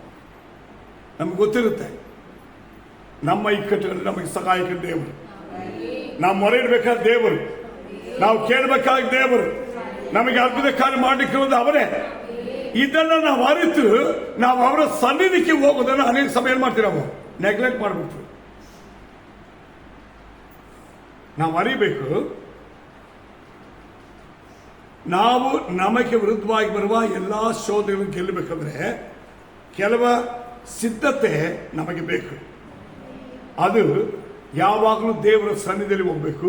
ನಮ್ಗೆ ಗೊತ್ತಿರುತ್ತೆ ನಮ್ಮ ಇಕ್ಕಟ್ಟುಗಳಲ್ಲಿ ನಮಗೆ ಸಹಾಯಕ ದೇವರು, ನಾವು ಮೊರೆ ಇಡಬೇಕಾದ ದೇವರು, ನಾವು ಕೇಳಬೇಕಾದ ದೇವರು, ನಮಗೆ ಅದ್ಭುತ ಕಾರ್ಯ ಮಾಡಲಿಕ್ಕೆ ಅವರೇ. ಇದನ್ನ ನಾವು ಅರಿತು ನಾವು ಅವರ ಸನ್ನಿಧಿಗೆ ಹೋಗೋದನ್ನು ಅನೇಕ ಸಮಯ ಏನ್ ಮಾಡ್ತೀವಿ, ನಾವು ನೆಗ್ಲೆಕ್ಟ್ ಮಾಡ್ಬಿಡ್ತೀವಿ. ನಾವು ಅರಿಬೇಕು, ನಾವು ನಮಗೆ ವಿರುದ್ಧವಾಗಿ ಬರುವ ಎಲ್ಲಾ ಶೋಧನೆಗಳನ್ನು ಗೆಲ್ಲಬೇಕಂದ್ರೆ ಕೆಲವ ಸಿದ್ಧತೆ ನಮಗೆ ಬೇಕು. ಅದು ಯಾವಾಗಲೂ ದೇವರ ಸನ್ನಿಧಿಯಲ್ಲಿ ಹೋಗ್ಬೇಕು,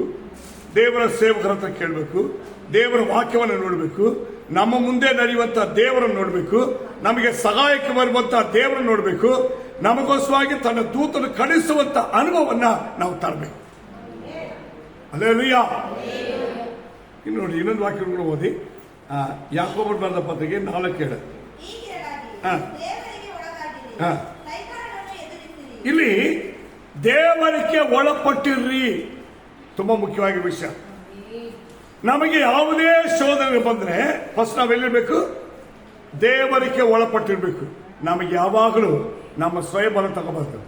ದೇವರ ಸೇವಕರ ಹತ್ರ ಕೇಳಬೇಕು, ದೇವರ ವಾಕ್ಯವನ್ನು ನೋಡಬೇಕು, ನಮ್ಮ ಮುಂದೆ ನಡೆಯುವಂತಹ ದೇವರನ್ನು ನೋಡಬೇಕು, ನಮಗೆ ಸಹಾಯಕ್ಕೆ ಬರುವಂತಹ ದೇವರನ್ನು ನೋಡಬೇಕು, ನಮಗೋಸ್ಕರವಾಗಿ ತನ್ನ ದೂತನ್ನು ಕಳಿಸುವಂತ ಅನುಭವವನ್ನ ನಾವು ತರಬೇಕು. ಹಲ್ಲೆಲೂಯಾ. ಇನ್ನು ನೋಡಿ, ಇನ್ನೊಂದು ವಾಕ್ಯಗಳು ಓದಿ. ಯಾಕೋಬರು ಬರೆದ ಪತ್ರಿಕೆ 4:7. ಇಲ್ಲಿ ದೇವರಿಗೆ ಒಳಪಟ್ಟಿರ್ರಿ, ತುಂಬಾ ಮುಖ್ಯವಾಗಿ ವಿಷಯ. ನಮಗೆ ಯಾವುದೇ ಶೋಧನೆ ಬಂದ್ರೆ ಫಸ್ಟ್ ನಾವೆಲ್ಲಿರ್ಬೇಕು? ದೇವರಿಗೆ ಒಳಪಟ್ಟಿರ್ಬೇಕು. ನಮಗೆ ಯಾವಾಗಲೂ ನಮ್ಮ ಸ್ವಯಂಬಲ ತಗೋಬಾರ್ದು.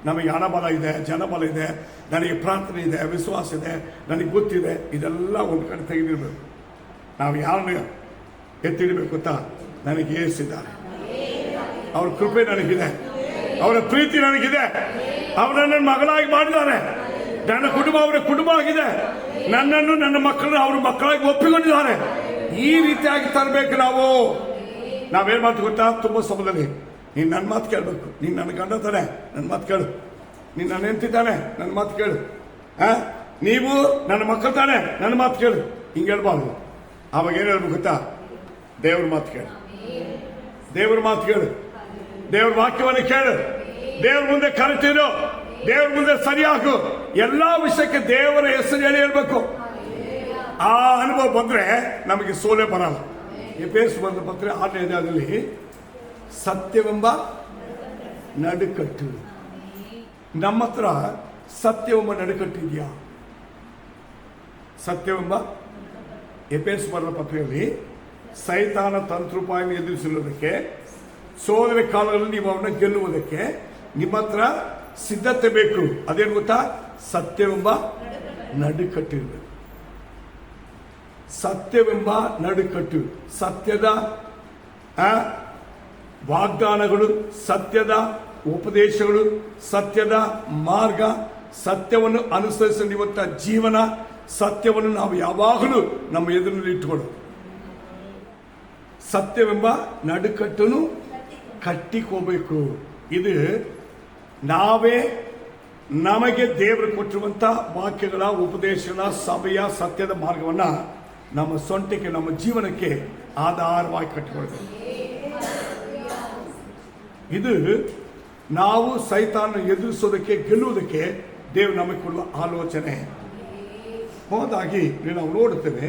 ನಮಗೆ ಹಣಬಲ ಇದೆ, ಜನಬಲ ಇದೆ, ನನಗೆ ಪ್ರಾರ್ಥನೆ ಇದೆ, ವಿಶ್ವಾಸ ಇದೆ, ನನಗೆ ಗೊತ್ತಿದೆ, ಇದೆಲ್ಲ ಒಂದು ಕಡೆ ತೆಗೆದಿರ್ಬೇಕು. ನಾವು ಯಾರನ್ನ ಎತ್ತಿಡಬೇಕು ಗೊತ್ತಾ? ನನಗೆ ಏಸಿದ್ದಾರೆ, ಅವರ ಕೃಪೆ ನನಗಿದೆ, ಅವರ ಪ್ರೀತಿ ನನಗಿದೆ, ಅವರನ್ನು ಮಗಳಾಗಿ ಮಾಡಿದ್ದಾರೆ, ನನ್ನ ಕುಟುಂಬ ಅವರ ಕುಟುಂಬ ಆಗಿದೆ, ನನ್ನನ್ನು ನನ್ನ ಮಕ್ಕಳನ್ನು ಅವ್ರ ಮಕ್ಕಳಾಗಿ ಒಪ್ಪಿಕೊಂಡಿದ್ದಾರೆ. ಈ ರೀತಿಯಾಗಿ ತರಬೇಕು. ನಾವೇನ್ ಮಾಡ್ತೀವಿ ಗೊತ್ತಾ? ತುಂಬಾ ಸಮಯದಲ್ಲಿ ನೀನ್ ನನ್ನ ಮಾತು ಕೇಳಬೇಕು, ನೀನ್ ನನ್ನ ಗಂಡ ತಾನೆ, ನನ್ನ ಮಾತು ಕೇಳು, ನೀನ್ ನನ್ನ ಹೆಂಡತಿ ತಾನೆ, ನನ್ನ ಮಾತು ಕೇಳು, ನೀವು ನನ್ನ ಮಕ್ಕಳು ತಾನೆ, ನನ್ನ ಮಾತು ಕೇಳು. ಹಿಂಗೆ ಹೇಳ್ಬಾರ್ದು. ಅವಾಗ ಏನು ಹೇಳ್ಬೇಕು ಗೊತ್ತಾ? ದೇವ್ರ ಮಾತು ಕೇಳು, ದೇವ್ರ ಮಾತು ಕೇಳು, ದೇವ್ರ ವಾಕ್ಯವನ್ನು ಕೇಳು, ದೇವ್ರ ಮುಂದೆ ಕರೆತಿರು, ದೇವ್ರ ಮುಂದೆ ಸರಿಯಾಗು. ಎಲ್ಲಾ ವಿಷಯಕ್ಕೆ ದೇವರ ಹೆಸರು ಹೇಳಿ ಹೇಳ್ಬೇಕು. ಆ ಅನುಭವ ಬಂದ್ರೆ ನಮಗೆ ಸೋಲೆ ಬರಲ್ಲ. ಎಫೆಸರು ಬರೆದ ಪತ್ರ 6ನೇ ಅಧ್ಯಾಯದಲ್ಲಿ ಸತ್ಯವೆಂಬ ನಡುಕಟ್ಟು. ನಮ್ಮ ಹತ್ರ ಸತ್ಯವೆಂಬ ನಡುಕಟ್ಟು ಇದೆಯಾ? ಸತ್ಯವೆಂಬ ಎಫೆಸರು ಬರೆದ ಪತ್ರೆಯಲ್ಲಿ ಸೈತಾನ ತಂತ್ರೋಪಾಯವನ್ನು ಎದುರಿಸುವುದಕ್ಕೆ, ಸೋದರ ಕಾಲದಲ್ಲಿ ನೀವು ಅವನ್ನ ಗೆಲ್ಲುವುದಕ್ಕೆ ನಿಮ್ಮ ಹತ್ರ ಸಿದ್ಧತೆ ಬೇಕು. ಅದೇನು ಗೊತ್ತಾ? ಸತ್ಯವೆಂಬ ನಡುಕಟ್ಟಿರಬೇಕು. ಸತ್ಯವೆಂಬ ನಡುಕಟ್ಟು, ಸತ್ಯದ ವಾಗ್ದಾನಗಳು, ಸತ್ಯದ ಉಪದೇಶಗಳು, ಸತ್ಯದ ಮಾರ್ಗ, ಸತ್ಯವನ್ನು ಅನುಸರಿಸುವಂತ ಜೀವನ, ಸತ್ಯವನ್ನು ನಾವು ಯಾವಾಗಲೂ ನಮ್ಮ ಎದುರಿನಲ್ಲಿ ಇಟ್ಟುಕೊಳ್ಳೋದು. ಸತ್ಯವೆಂಬ ನಡುಕಟ್ಟನ್ನು ಕಟ್ಟಿಕೋಬೇಕು. ಇದು ನಾವೇ ನಮಗೆ ದೇವರು ಕೊಟ್ಟಿರುವಂತ ವಾಕ್ಯಗಳ, ಉಪದೇಶಗಳ, ಸಭೆಯ ಸತ್ಯದ ಮಾರ್ಗವನ್ನ ನಮ್ಮ ಸೊಂಟಕ್ಕೆ, ನಮ್ಮ ಜೀವನಕ್ಕೆ ಆಧಾರವಾಗಿ ಕಟ್ಟಿಕೊಳ್ಬೇಕು. ಇದು ನಾವು ಸೈತಾನ ಎದುರಿಸೋದಕ್ಕೆ, ಗೆಲ್ಲುವುದಕ್ಕೆ ದೇವರು ನಮಗೆ ಕೊಡುವ ಆಲೋಚನೆ. ಹೋದಾಗಿ ನಾವು ನೋಡುತ್ತೇವೆ,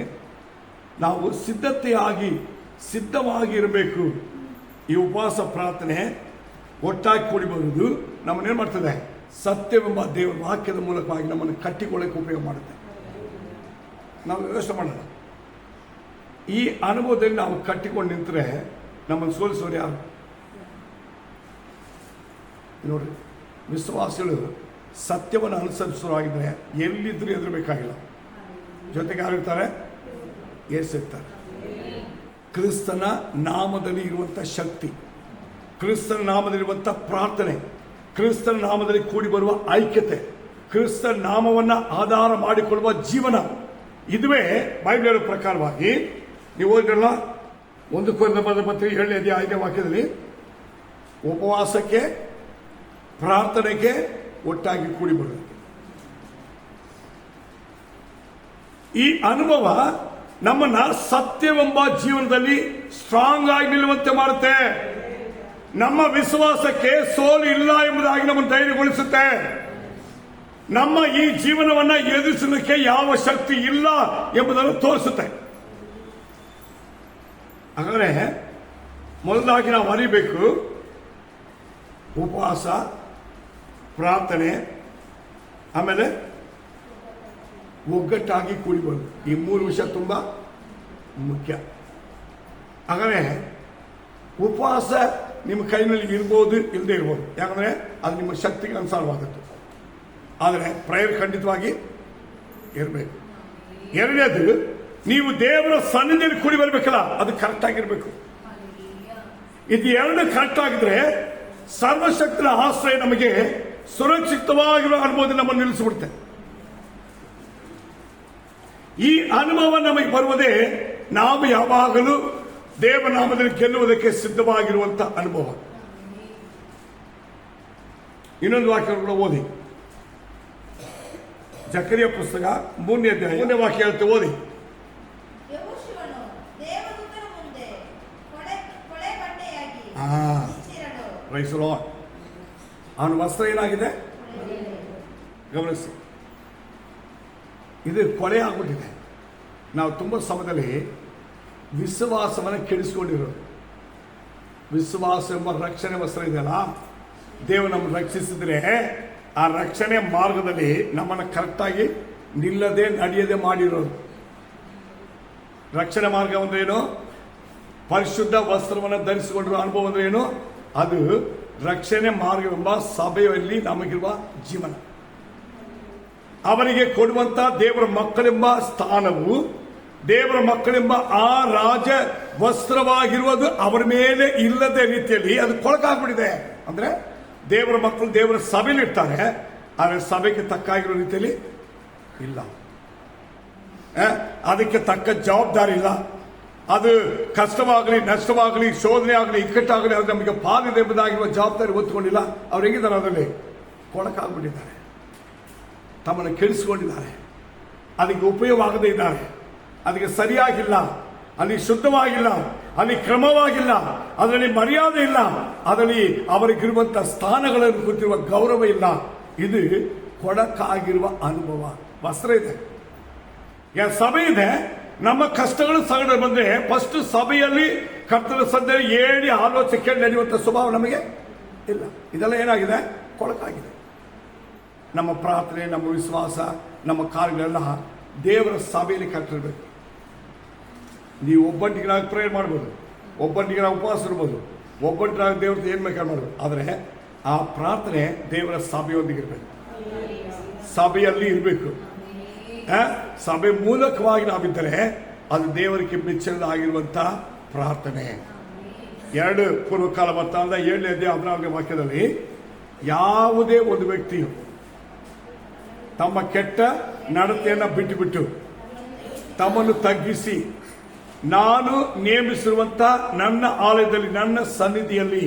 ನಾವು ಸಿದ್ಧವಾಗಿ ಇರಬೇಕು. ಈ ಉಪವಾಸ ಪ್ರಾರ್ಥನೆ ಒಟ್ಟಾಗಿ ಕೂಡಿ ಬರುವುದು ನಮ್ಮನ್ನೇನು ಮಾಡ್ತದೆ? ಸತ್ಯವೆಂಬ ದೇವರ ವಾಕ್ಯದ ಮೂಲಕವಾಗಿ ನಮ್ಮನ್ನು ಕಟ್ಟಿಕೊಳ್ಳಕ್ಕೆ ಉಪಯೋಗ ಮಾಡುತ್ತೆ. ನಾವು ವ್ಯವಸ್ಥೆ ಮಾಡೋಣ. ಈ ಅನುಭವದಲ್ಲಿ ನಾವು ಕಟ್ಟಿಕೊಂಡು ನಿಂತರೆ ನಮ್ಮನ್ನು ಸೋಲಿಸೋರು ಯಾರು? ನೋಡ್ರಿ, ವಿಶ್ವಾಸಿಗಳು ಸತ್ಯವನ್ನು ಅನುಸರಿಸುವಾಗಿದ್ರೆ ಎಲ್ಲಿದ್ದರೂ ಹೆದರಬೇಕಾಗಿಲ್ಲ. ಜೊತೆಗೆ ಯಾರಿರ್ತಾರೆ? ಯೇಸು ಇರ್ತಾರೆ. ಕ್ರಿಸ್ತನ ನಾಮದಲ್ಲಿ ಇರುವಂಥ ಶಕ್ತಿ, ಕ್ರಿಸ್ತನ ನಾಮದಲ್ಲಿರುವಂಥ ಪ್ರಾರ್ಥನೆ, ಕ್ರಿಸ್ತನ ನಾಮದಲ್ಲಿ ಕೂಡಿ ಬರುವ ಐಕ್ಯತೆ, ಕ್ರಿಸ್ತನ ನಾಮವನ್ನು ಆಧಾರ ಮಾಡಿಕೊಳ್ಳುವ ಜೀವನ, ಇದುವೇ ಬೈಬಲ್ ಪ್ರಕಾರವಾಗಿ ನೀವು ಓದಿರಲ್ಲ. 1 ಕೊರಿಂಥೀಯರ ಪತ್ರಿಕೆ 7ನೇ ಅಧ್ಯಾಯ 5ನೇ ವಾಕ್ಯದಲ್ಲಿ ಉಪವಾಸಕ್ಕೆ, ಪ್ರಾರ್ಥನೆಗೆ ಒಟ್ಟಾಗಿ ಕೂಡಿ ಬರುವುದು. ಈ ಅನುಭವ ನಮ್ಮನ್ನ ಸತ್ಯವೆಂಬ ಜೀವನದಲ್ಲಿ ಸ್ಟ್ರಾಂಗ್ ಆಗಿ ನಿಲ್ಲುವಂತೆ ಮಾಡುತ್ತೆ. ನಮ್ಮ ವಿಶ್ವಾಸಕ್ಕೆ ಸೋಲು ಇಲ್ಲ ಎಂಬುದಾಗಿ ನಮ್ಮನ್ನು ಧೈರ್ಯಗೊಳಿಸುತ್ತೆ. ನಮ್ಮ ಈ ಜೀವನವನ್ನ ಎದುರಿಸಲಿಕ್ಕೆ ಯಾವ ಶಕ್ತಿ ಇಲ್ಲ ಎಂಬುದನ್ನು ತೋರಿಸುತ್ತೆ. ಹಾಗಾದರೆ ಮೊದಲಾಗಿ ನಾವು ಅರಿಬೇಕು, ಉಪವಾಸ, ಪ್ರಾರ್ಥನೆ, ಆಮೇಲೆ ಒಗ್ಗಟ್ಟಾಗಿ ಕೂಡಿ ಬರೋದು. ಈ 3 ವಿಷಯ ತುಂಬಾ ಮುಖ್ಯ. ಹಾಗಾದರೆ ಉಪವಾಸ ನಿಮ್ಮ ಕೈನಲ್ಲಿ ಇರ್ಬೋದು, ಇಲ್ಲದೆ ಇರ್ಬೋದು. ಯಾಕಂದ್ರೆ ಅದು ನಿಮ್ಮ ಶಕ್ತಿಗೆ ಅನುಸಾರವಾದದ್ದು. ಆದರೆ ಪ್ರೇಯರ್ ಖಂಡಿತವಾಗಿ ಇರಬೇಕು. ಎರಡನೇದು, ನೀವು ದೇವರ ಸನ್ನಿಧಿಯಲ್ಲಿ ಕೂಡಿ ಬರಬೇಕಲ್ಲ, ಅದು ಕರೆಕ್ಟ್ ಆಗಿರ್ಬೇಕು. ಇದು ಎರಡು ಕರೆಕ್ಟ್ ಆಗಿದ್ರೆ ಸರ್ವಶಕ್ತಿಯ ಆಶ್ರಯ ನಮಗೆ ಸುರಕ್ಷಿತವಾಗಿರುವ ಅನುಭವ ನಮ್ಮನ್ನು ನಿಲ್ಲಿಸಿಬಿಡುತ್ತೆ. ಈ ಅನುಭವ ನಮಗೆ ಬರುವುದೇ ನಾವು ಯಾವಾಗಲೂ ದೇವನಾಮದಲ್ಲಿ ಗೆಲ್ಲುವುದಕ್ಕೆ ಸಿದ್ಧವಾಗಿರುವಂತಹ ಅನುಭವ. ಇನ್ನೊಂದು ವಾಕ್ಯ ಕೂಡ ಓದಿ, ಜಕರಿಯ ಪುಸ್ತಕ 3ನೇ ಅಧ್ಯಾಯ 3ನೇ ವಾಕ್ಯ ಹೇಳ್ತೆ, ಓದಿ. ಅವನ ವಸ್ತ್ರ ಏನಾಗಿದೆ ಗಮನಿಸಿ. ಇದು ಕೊಳೆ ಆಗ್ಬಿಟ್ಟಿದೆ. ನಾವು ತುಂಬ ಸಮಯದಲ್ಲಿ ವಿಶ್ವಾಸವನ್ನು ಕೆಡಿಸಿಕೊಂಡಿರೋದು. ವಿಶ್ವಾಸ ಎಂಬ ರಕ್ಷಣೆ ವಸ್ತ್ರ ಇದೆಯಲ್ಲ, ದೇವರು ನಮ್ಮನ್ನು ರಕ್ಷಿಸಿದ್ರೆ ಆ ರಕ್ಷಣೆ ಮಾರ್ಗದಲ್ಲಿ ನಮ್ಮನ್ನು ಕರೆಕ್ಟಾಗಿ ನಿಲ್ಲದೆ ನಡೆಯದೆ ಮಾಡಿರೋದು. ರಕ್ಷಣೆ ಮಾರ್ಗ ಅಂದ್ರೆ ಏನು? ಪರಿಶುದ್ಧ ವಸ್ತ್ರವನ್ನು ಧರಿಸಿಕೊಂಡಿರುವ ಅನುಭವ ಅಂದ್ರೆ ಏನು? ಅದು ರಕ್ಷಣೆ ಮಾರ್ಗವೆಂಬ ಸಭೆಯಲ್ಲಿ ನಮಗಿರುವ ಜೀವನ. ಅವರಿಗೆ ಕೊಡುವಂತ ದೇವರ ಮಕ್ಕಳೆಂಬ ಸ್ಥಾನವು, ದೇವರ ಮಕ್ಕಳೆಂಬ ಆ ರಾಜ ವಸ್ತ್ರವಾಗಿರುವುದು ಅವರ ಮೇಲೆ ಇಲ್ಲದ ರೀತಿಯಲ್ಲಿ ಅದು ಕೊಳಕಾಗ್ಬಿಟ್ಟಿದೆ. ಅಂದ್ರೆ ದೇವರ ಮಕ್ಕಳು ದೇವರ ಸಭೆಯಲ್ಲಿ ಇರ್ತಾರೆ, ಆದರೆ ಸಭೆಗೆ ತಕ್ಕಾಗಿರೋ ರೀತಿಯಲ್ಲಿ ಇಲ್ಲ. ಅದಕ್ಕೆ ತಕ್ಕ ಜವಾಬ್ದಾರಿ ಇಲ್ಲ. ಅದು ಕಷ್ಟವಾಗಲಿ, ನಷ್ಟವಾಗಲಿ, ಶೋಧನೆ ಆಗಲಿ, ಇಕ್ಕಟ್ಟಾಗಲಿ, ಅದು ನಮಗೆ ಪಾಲಿದೆ ಎಂಬುದಾಗಿರುವ ಜವಾಬ್ದಾರಿ ಒತ್ತುಕೊಂಡಿಲ್ಲ. ಅವ್ರು ಹೇಗಿದ್ದಾರೆ? ಅದರಲ್ಲಿ ಕೊಳಕಾಗ್ಬಿಟ್ಟಿದ್ದಾರೆ, ತಮ್ಮನ್ನು ಕೆಡಿಸಿಕೊಂಡಿದ್ದಾರೆ, ಅದಕ್ಕೆ ಉಪಯೋಗವಾಗದೇ ಇದ್ದಾರೆ. ಅದಕ್ಕೆ ಸರಿಯಾಗಿಲ್ಲ, ಅಲ್ಲಿ ಶುದ್ಧವಾಗಿಲ್ಲ, ಅಲ್ಲಿ ಕ್ರಮವಾಗಿಲ್ಲ, ಅದರಲ್ಲಿ ಮರ್ಯಾದೆ ಇಲ್ಲ, ಅದರಲ್ಲಿ ಅವರಿಗಿರುವಂತಹ ಸ್ಥಾನಗಳನ್ನು ಕುರಿತಿರುವ ಗೌರವ ಇಲ್ಲ. ಇದು ಕೊಡಕ್ಕಾಗಿರುವ ಅನುಭವ. ವಸ್ತ್ರ ಇದೆ, ಸಭೆ ಇದೆ. ನಮ್ಮ ಕಷ್ಟಗಳು ಸಗಡ ಬಂದ್ರೆ ಫಸ್ಟ್ ಸಭೆಯಲ್ಲಿ ಕರ್ತನ ಸದ್ಯ ಹೇಳಿ ಆಲೋಚನೆ ಕೇಳಿ ನಡೆಯುವಂಥ ಸ್ವಭಾವ ನಮಗೆ ಇಲ್ಲ. ಇದೆಲ್ಲ ಏನಾಗಿದೆ? ಕೊಳಕಾಗಿದೆ. ನಮ್ಮ ಪ್ರಾರ್ಥನೆ, ನಮ್ಮ ವಿಶ್ವಾಸ, ನಮ್ಮ ಕಾರ್ಯಗಳೆಲ್ಲ ದೇವರ ಸಭೆಯಲ್ಲಿ ಕಟ್ಟಿರ್ಬೇಕು. ನೀವು ಒಬ್ಬಂಟಿಗೆ ಪ್ರೇಯರ್ ಮಾಡ್ಬೋದು, ಒಬ್ಬಂಟಿಗೆ ಉಪವಾಸ ಇರ್ಬೋದು, ಒಬ್ಬಂಟಿಗೆ ದೇವ್ರದ್ದು ಏನು ಬೇಕಾದ್ರೆ ಮಾಡ್ಬೋದು. ಆದರೆ ಆ ಪ್ರಾರ್ಥನೆ ದೇವರ ಸಭೆಯೊಂದಿಗೆ ಇರಬೇಕು, ಸಭೆಯಲ್ಲಿ ಇರಬೇಕು. ಸಭೆ ಮೂಲಕವಾಗಿ ನಾವಿದ್ದರೆ ಅದು ದೇವರಿಗೆ ಮೆಚ್ಚಲಾಗಿರುವಂಥ ಪ್ರಾರ್ಥನೆ. 2 ಪೂರ್ವಕಾಲ ವೃತ್ತಾಂತ 7ನೇ ಅಧ್ಯಾಯ 14ನೇ ವಾಕ್ಯದಲ್ಲಿ ಯಾವುದೇ ಒಂದು ವ್ಯಕ್ತಿಯು ತಮ್ಮ ಕೆಟ್ಟ ನಡತೆಯನ್ನು ಬಿಟ್ಟು ತಮ್ಮನ್ನು ತಗ್ಗಿಸಿ ನಾನು ನೇಮಿಸಿರುವಂಥ ನನ್ನ ಆಲಯದಲ್ಲಿ, ನನ್ನ ಸನ್ನಿಧಿಯಲ್ಲಿ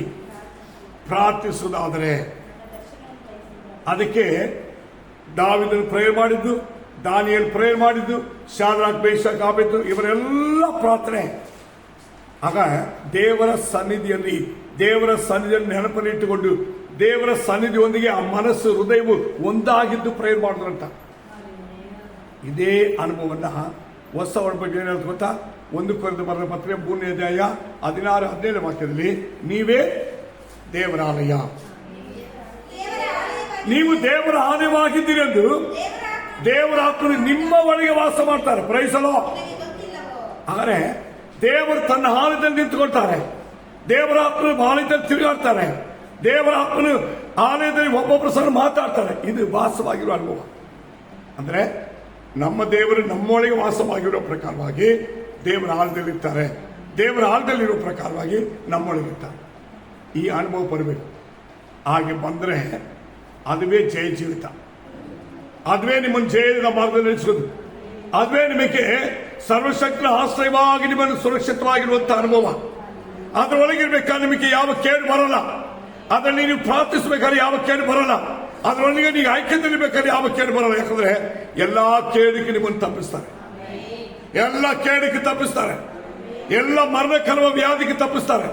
ಪ್ರಾರ್ಥಿಸುವುದಾದರೆ, ಅದಕ್ಕೆ ದಾವೀದನು ಪ್ರೇಯರ್ ಮಾಡಿದ್ದು, ದಾನಿಯೇಲ್ ಪ್ರೇಯರ್ ಮಾಡಿದ್ದು, ಶಾದ್ರಾಕ್ ಮೇಷಕ್ ಆಬೇದ್ನೆಗೋ ಇವರೆಲ್ಲ ಪ್ರಾರ್ಥನೆ. ಆಗ ದೇವರ ಸನ್ನಿಧಿಯಲ್ಲಿ ನೆನಪನ್ನಿಟ್ಟುಕೊಂಡು ದೇವರ ಸನ್ನಿಧಿಯೊಂದಿಗೆ ಆ ಮನಸ್ಸು, ಹೃದಯವು ಒಂದಾಗಿದ್ದು ಪ್ರೇಯರ್ ಮಾಡಿದ್ರಂತ. ಇದೇ ಅನುಭವವನ್ನು ಹೊಸ ಒಡಂಬಡಿಕೆ ಏನು ಹೇಳ್ತು ಗೊತ್ತಾ? 1 ಕೊರಿಂಥ ಬರೆದ ಪತ್ರಿಕೆ 3ನೇ ಅಧ್ಯಾಯ 16-17 ವಾಕ್ಯದಲ್ಲಿ ನೀವೇ ದೇವರ ಆಲಯ, ನೀವು ದೇವರ ಆಲಯವಾಗಿದ್ದೀರಿ ಎಂದು ದೇವರ ಆತ್ಮನು ನಿಮ್ಮ ಒಳಗೆ ವಾಸ ಮಾಡ್ತಾರೆ. ಪ್ರೈಸಲೋ. ಆದರೆ ದೇವರು ತನ್ನ ಆಲಯದಲ್ಲಿ ನಿಂತುಕೊಳ್ತಾರೆ, ದೇವರ ಆತ್ಮನ ಆಲಯದಲ್ಲಿ ತಿರುಗಾಡ್ತಾರೆ, ದೇವರ ಆತ್ಮನು ಆಲಯದಲ್ಲಿ ಒಬ್ಬೊಬ್ಬರ ಸಹ ಮಾತಾಡ್ತಾರೆ. ಇದು ವಾಸವಾಗಿರುವ ಅನುಭವ. ಅಂದ್ರೆ ನಮ್ಮ ದೇವರು ನಮ್ಮೊಳಗೆ ವಾಸವಾಗಿರೋ ಪ್ರಕಾರವಾಗಿ ದೇವರ ಆಲಯದಲ್ಲಿರ್ತಾರೆ, ದೇವರ ಆಲಯದಲ್ಲಿರೋ ಪ್ರಕಾರವಾಗಿ ನಮ್ಮೊಳಗಿರ್ತಾರೆ. ಈ ಅನುಭವ ಬರಬೇಕು. ಹಾಗೆ ಬಂದರೆ ಅದುವೇ ಜಯ ಜೀವಿತ, ಅದುವೇ ನಿಮ್ಮನ್ನು ಜಯದ ಮಾರ್ಗದಲ್ಲಿ ನಡೆಸೋದು, ಅದುವೇ ನಿಮಗೆ ಸರ್ವಶಕ್ತಿಯ ಆಶ್ರಯವಾಗಿ ನಿಮ್ಮನ್ನು ಸುರಕ್ಷಿತವಾಗಿರುವಂಥ ಅನುಭವ. ಅದರೊಳಗಿರ್ಬೇಕಾದ್ರೆ ನಿಮಗೆ ಯಾವ ಕೇಡು ಬರಲ್ಲ, ಅದರಲ್ಲಿ ನೀವು ಪ್ರಾರ್ಥಿಸಬೇಕಾದ್ರೆ ಯಾವ ಕೇಡು ಬರಲ್ಲ, ಅದರೊಳಗೆ ನೀವು ಐಕ್ಯದಲ್ಲಿರ್ಬೇಕಾದ್ರೆ ಯಾವ ಕೇಡು ಬರಲ್ಲ. ಯಾಕಂದ್ರೆ ಎಲ್ಲಾ ಕೇಡಿಗೆ ನಿಮ್ಮನ್ನು ತಪ್ಪಿಸ್ತಾರೆ, ಎಲ್ಲ ಕೇಡಿಗೆ ತಪ್ಪಿಸ್ತಾರೆ, ಎಲ್ಲ ಮರಣಕರವ ವ್ಯಾಧಿಗೆ ತಪ್ಪಿಸ್ತಾರೆ,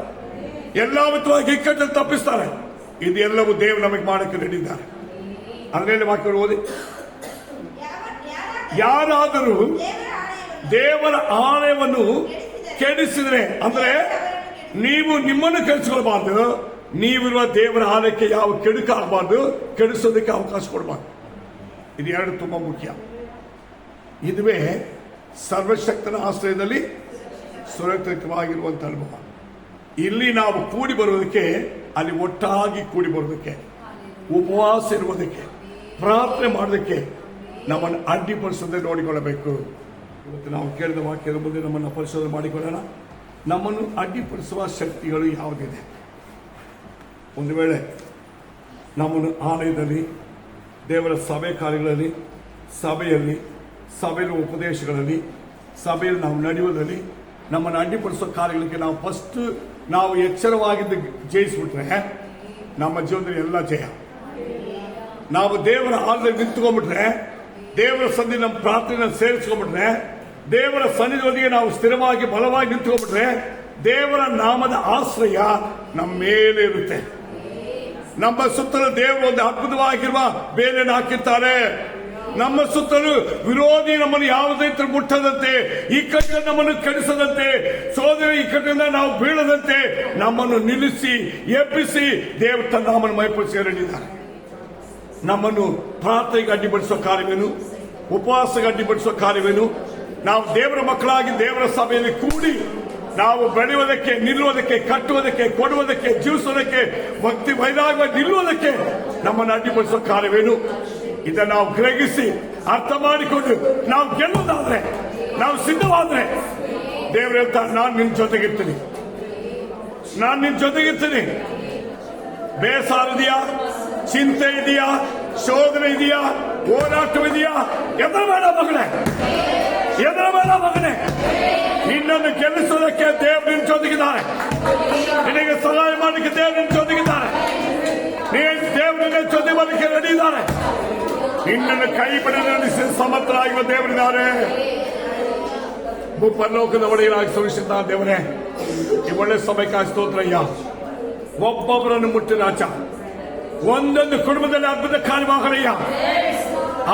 ಎಲ್ಲ ವಿಧವಾಗಿ ಇಕ್ಕಟ್ಟಲ್ಲಿ ತಪ್ಪಿಸ್ತಾರೆ. ಇದೆಲ್ಲವೂ ದೇವರು ನಮಗೆ ಮಾಡಕ್ಕೆ ನಡೆದಿದ್ದಾರೆ. ಅದರಲ್ಲಿ ವಾಕ್ಯ ಓದಿ, ಯಾರಾದರೂ ದೇವರ ಆಲಯವನ್ನು ಕೆಡಿಸಿದ್ರೆ, ಅಂದ್ರೆ ನೀವು ನಿಮ್ಮನ್ನು ಕೆಡಿಸಿಕೊಳ್ಬಾರ್ದು, ನೀವಿರುವ ದೇವರ ಆಲಯಕ್ಕೆ ಯಾವ ಕೆಡುಕಾಗಬಾರ್ದು, ಕೆಡಿಸೋದಕ್ಕೆ ಅವಕಾಶ ಕೊಡಬಾರ್ದು. ಇದು 2 ತುಂಬಾ ಮುಖ್ಯ. ಇದುವೇ ಸರ್ವಶಕ್ತನ ಆಶ್ರಯದಲ್ಲಿ ಸುರಕ್ಷಿತವಾಗಿರುವಂತಹ ಅನುಭವ. ಇಲ್ಲಿ ನಾವು ಕೂಡಿ ಬರೋದಕ್ಕೆ, ಅಲ್ಲಿ ಒಟ್ಟಾಗಿ ಕೂಡಿ ಬರೋದಕ್ಕೆ, ಉಪವಾಸ ಇರುವುದಕ್ಕೆ, ಪ್ರಾರ್ಥನೆ ಮಾಡೋದಕ್ಕೆ ನಮ್ಮನ್ನು ಅಡ್ಡಿಪಡಿಸದೆ ನೋಡಿಕೊಳ್ಳಬೇಕು. ಇವತ್ತು ನಾವು ಕೇಳಿದ ವಾಕ್ಯದ ಮುಂದೆ ನಮ್ಮನ್ನು ಪರಿಶೋಧನೆ ಮಾಡಿಕೊಳ್ಳೋಣ. ನಮ್ಮನ್ನು ಅಡ್ಡಿಪಡಿಸುವ ಶಕ್ತಿಗಳು ಯಾವುದಿದೆ? ಒಂದು ವೇಳೆ ನಮ್ಮನ್ನು ಆಲಯದಲ್ಲಿ, ದೇವರ ಸಭೆ ಕಾರ್ಯಗಳಲ್ಲಿ, ಸಭೆಯ ಉಪದೇಶಗಳಲ್ಲಿ, ಸಭೆಯಲ್ಲಿ ನಾವು ನಡೆಯುವುದರಲ್ಲಿ ನಮ್ಮನ್ನು ಅಡ್ಡಿಪಡಿಸುವ ಕಾರ್ಯಗಳಿಗೆ ನಾವು ಫಸ್ಟ್ ನಾವು ಎಚ್ಚರವಾಗಿದ್ದು ಜಯಿಸ್ಬಿಟ್ರೆ ನಮ್ಮ ಜೀವನದಲ್ಲಿ ಎಲ್ಲ ಜಯ. ನಾವು ದೇವರ ಆಲಯದಲ್ಲಿ ನಿಂತ್ಕೊಂಡ್ಬಿಟ್ರೆ, ದೇವರ ಸನ್ನಿಧಿ ನಮ್ಮ ಪ್ರಾರ್ಥನೆ ಸೇರಿಸ್ಕೊಂಡ್ಬಿಟ್ರೆ, ದೇವರ ಸನ್ನಿಧಿಯೊಂದಿಗೆ ನಾವು ಸ್ಥಿರವಾಗಿ ಬಲವಾಗಿ ನಿಂತ್ಕೊಂಡ್ಬಿಟ್ರೆ, ದೇವರ ನಾಮದ ಆಶ್ರಯ ನಮ್ಮ ಮೇಲೆ ಇರುತ್ತೆ. ನಮ್ಮ ಸುತ್ತಲೂ ದೇವರು ಒಂದು ಅದ್ಭುತವಾಗಿರುವ ಬೇಲೆಯನ್ನು ಹಾಕಿರ್ತಾರೆ. ನಮ್ಮ ಸುತ್ತಲೂ ವಿರೋಧಿ ನಮ್ಮನ್ನು ಯಾವುದೇ ಮುಟ್ಟದಂತೆ, ಇಕ್ಕಟ್ಟಿನ ನಮ್ಮನ್ನು ಕೆಡಿಸದಂತೆ, ಸೋದರ ಇಕ್ಕಟ್ಟಿನಿಂದ ನಾವು ಬೀಳದಂತೆ ನಮ್ಮನ್ನು ನಿಲ್ಲಿಸಿ ಎಬ್ಬಿಸಿ ದೇವರು ತನ್ನ ನಾಮವನ್ನು ಮೈಪಡಿಸಿ ಹೇಳಿದ್ದಾರೆ. ನಮ್ಮನ್ನು ಪ್ರಾರ್ಥನೆಗೆ ಅಡ್ಡಿಪಡಿಸುವ ಕಾರ್ಯವೇನು? ಉಪವಾಸಕ್ಕೆ ಅಡ್ಡಿಪಡಿಸುವ ಕಾರ್ಯವೇನು? ನಾವು ದೇವರ ಮಕ್ಕಳಾಗಿ ದೇವರ ಸಭೆಯಲ್ಲಿ ಕೂಡಿ ನಾವು ಬೆಳೆಯುವುದಕ್ಕೆ, ನಿಲ್ಲುವುದಕ್ಕೆ, ಕಟ್ಟುವುದಕ್ಕೆ, ಕೊಡುವುದಕ್ಕೆ, ಜೀವಿಸುವುದಕ್ಕೆ, ಭಕ್ತಿ ವೈರಾಗ್ಯ ನಿಲ್ಲುವುದಕ್ಕೆ ನಮ್ಮನ್ನು ಅಡ್ಡಿಪಡಿಸುವ ಕಾರ್ಯವೇನು? ಇದನ್ನು ನಾವು ಗ್ರಹಿಸಿ ಅರ್ಥ ಮಾಡಿಕೊಂಡು ನಾವು ಗೆಲ್ಲುವುದಾದ್ರೆ, ನಾವು ಸಿದ್ಧವಾದ್ರೆ, ದೇವರು ಹೇಳ್ತಾರೆ, ನಾನು ನಿನ್ನ ಜೊತೆಗಿರ್ತೀನಿ, ನಾನು ನಿನ್ನ ಜೊತೆಗಿರ್ತೀನಿ. ಬೇಸರ ಇದೆಯಾ? ಚಿಂತೆ ಇದೆಯಾ? ಶೋಧನೆ ಇದೆಯಾ? ಹೋರಾಟವಿದೆಯಾ? ಹೆದರಬೇಡ ಮಗನೇ, ಹೆದರಬೇಡ ಮಗನೇ. ನಿನ್ನನ್ನು ಗೆಲ್ಲಿಸೋದಕ್ಕೆ ದೇವರು ನಿನ್ನ ಜೊತೆಗಿದ್ದಾರೆ. ನಿನಗೆ ಸಹಾಯ ಮಾಡಲಿಕ್ಕೆ ದೇವರು ನಿನ್ನ ಜೊತೆಗಿದ್ದಾರೆ. ದೇವರು ನಿನ್ನ ಜೊತೆ ಬರಲಿಕ್ಕೆ ರೆಡಿ ಇದ್ದಾರೆ. ನಿನ್ನನ್ನು ಕೈ ಬಿಡಲು ಸಮರ್ಥರಾಗಿರುವ ದೇವರಿದ್ದಾರೆ. ಪರಲೋಕದ ಒಡೆಯನಾಗಿ ಸುರಿಸಿದ್ದ ದೇವರೇ, ಈ ಒಳ್ಳೆ ಸಮಯಕ್ಕಾಗಿ ಸ್ತೋತ್ರಯ್ಯ. ಒಬ್ಬೊಬ್ಬರನ್ನು ಮುಟ್ಟಿ ರಾಜ, ಒಂದೊಂದು ಕುಟುಂಬದಲ್ಲಿ ಅದ್ಭುತ ಕಾರ್ಯವಾಗಲಯ್ಯ.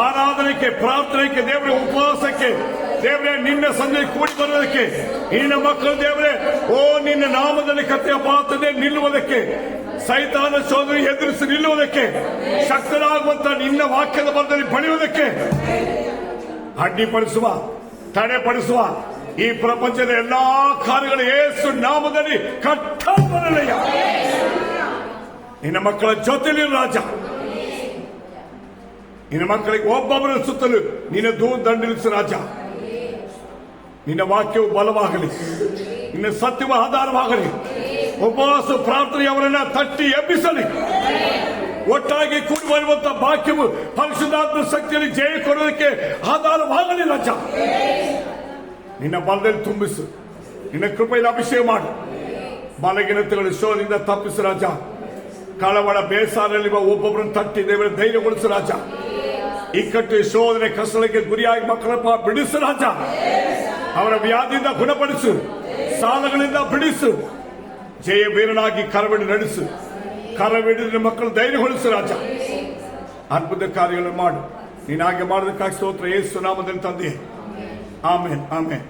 ಆರಾಧನೆಗೆ, ಪ್ರಾರ್ಥನೆಗೆ, ದೇವರ ಉಪವಾಸಕ್ಕೆ, ದೇವರೇ ನಿನ್ನ ಸಂಜೆ ಕೂಡಿ ಬರುವುದಕ್ಕೆ, ನಿನ್ನ ಮಕ್ಕಳು ದೇವರೇ ನಿನ್ನ ನಾಮದಲ್ಲಿ ಕಥೆಯ ಪಾತ್ರತೆ ನಿಲ್ಲುವುದಕ್ಕೆ, ಸೈತಾನ ಶೋಧನೆ ಎದುರಿಸಿ ನಿಲ್ಲುವುದಕ್ಕೆ, ಶಕ್ತರಾಗುವಂತ ನಿನ್ನ ವಾಕ್ಯದ ಬಲದಲ್ಲಿ ಪಡೆಯುವುದಕ್ಕೆ, ಅಡ್ಡಿಪಡಿಸುವ, ತಡೆಪಡಿಸುವ ಈ ಪ್ರಪಂಚದ ಎಲ್ಲಾ ಕಾರ್ಯಗಳು ಯೇಸು ನಾಮದಲ್ಲಿ ಕಟ್ಟಬರಲಯ್ಯ. ನಿನ್ನ ಮಕ್ಕಳ ಜೊತೆಲಿ ರಾಜ, ನಿನ್ನ ಮಕ್ಕಳಿಗೆ ಒಬ್ಬೊಬ್ಬರ ಸುತ್ತಲೂ ನಿನ್ನ ದೂರ ದಂಡಿಸು ರಾಜ. ನಿನ್ನ ವಾಕ್ಯವು ಬಲವಾಗಲಿ, ನಿನ್ನ ಸತ್ಯವ ಆಧಾರವಾಗಲಿ. ಉಪವಾಸ ಪ್ರಾರ್ಥನೆ ಅವರನ್ನ ತಟ್ಟಿ ಎಬ್ಬಿಸಲಿ. ಒಟ್ಟಾಗಿ ಕೂಡಿ ಬರುವಂತಹ ವಾಕ್ಯವು ಪರಿಶುದ್ಧಾತ್ಮ ಶಕ್ತಿಯಲ್ಲಿ ಜಯ ಕೊಡುವುದಕ್ಕೆ ಆಧಾರವಾಗಲಿ ರಾಜ. ನಿನ್ನ ಬಲದಲ್ಲಿ ತುಂಬಿಸು, ನಿನ್ನ ಕೃಪೆಯಲ್ಲಿ ಅಭಿಷೇಕ ಮಾಡು. ಬಲಗಿನತೆಗಳು ಶೋಧದಿಂದ ತಪ್ಪಿಸು ರಾಜ. ಕಳವಳ ಬೇಸಾರಲ್ಲಿ ಒಬ್ಬೊಬ್ಬರನ್ನು ತಟ್ಟಿ ದೇವರ ಧೈರ್ಯಗೊಳಿಸು ರಾಜ. ಇಕ್ಕಟ್ಟು ಶೋಧನೆ ಕಸಳಿಗೆ ಗುರಿಯಾಗಿ ಮಕ್ಕಳ ಬಿಡಿಸು ರಾಜ. ಅವರ ವ್ಯಾಧಿಯಿಂದ ಗುಣಪಡಿಸು, ಸಾಲಗಳಿಂದ ಬಿಡಿಸು. ಜಯ ವೀರನಾಗಿ ಕರವಿಡಿ ನಡೆಸು. ಕರವಿಡಿದ ಮಕ್ಕಳು ಧೈರ್ಯಗೊಳಿಸು ರಾಜ. ಅದ್ಭುತ ಕಾರ್ಯಗಳನ್ನು ಮಾಡು. ನೀನು ಹಾಗೆ ಮಾಡೋದಕ್ಕಾಗಿ ಸ್ತೋತ್ರ ಯೇಸು ನಾಮದಲ್ಲಿ ತಂದೆ. ಆಮೇನ್, ಆಮೇನ್.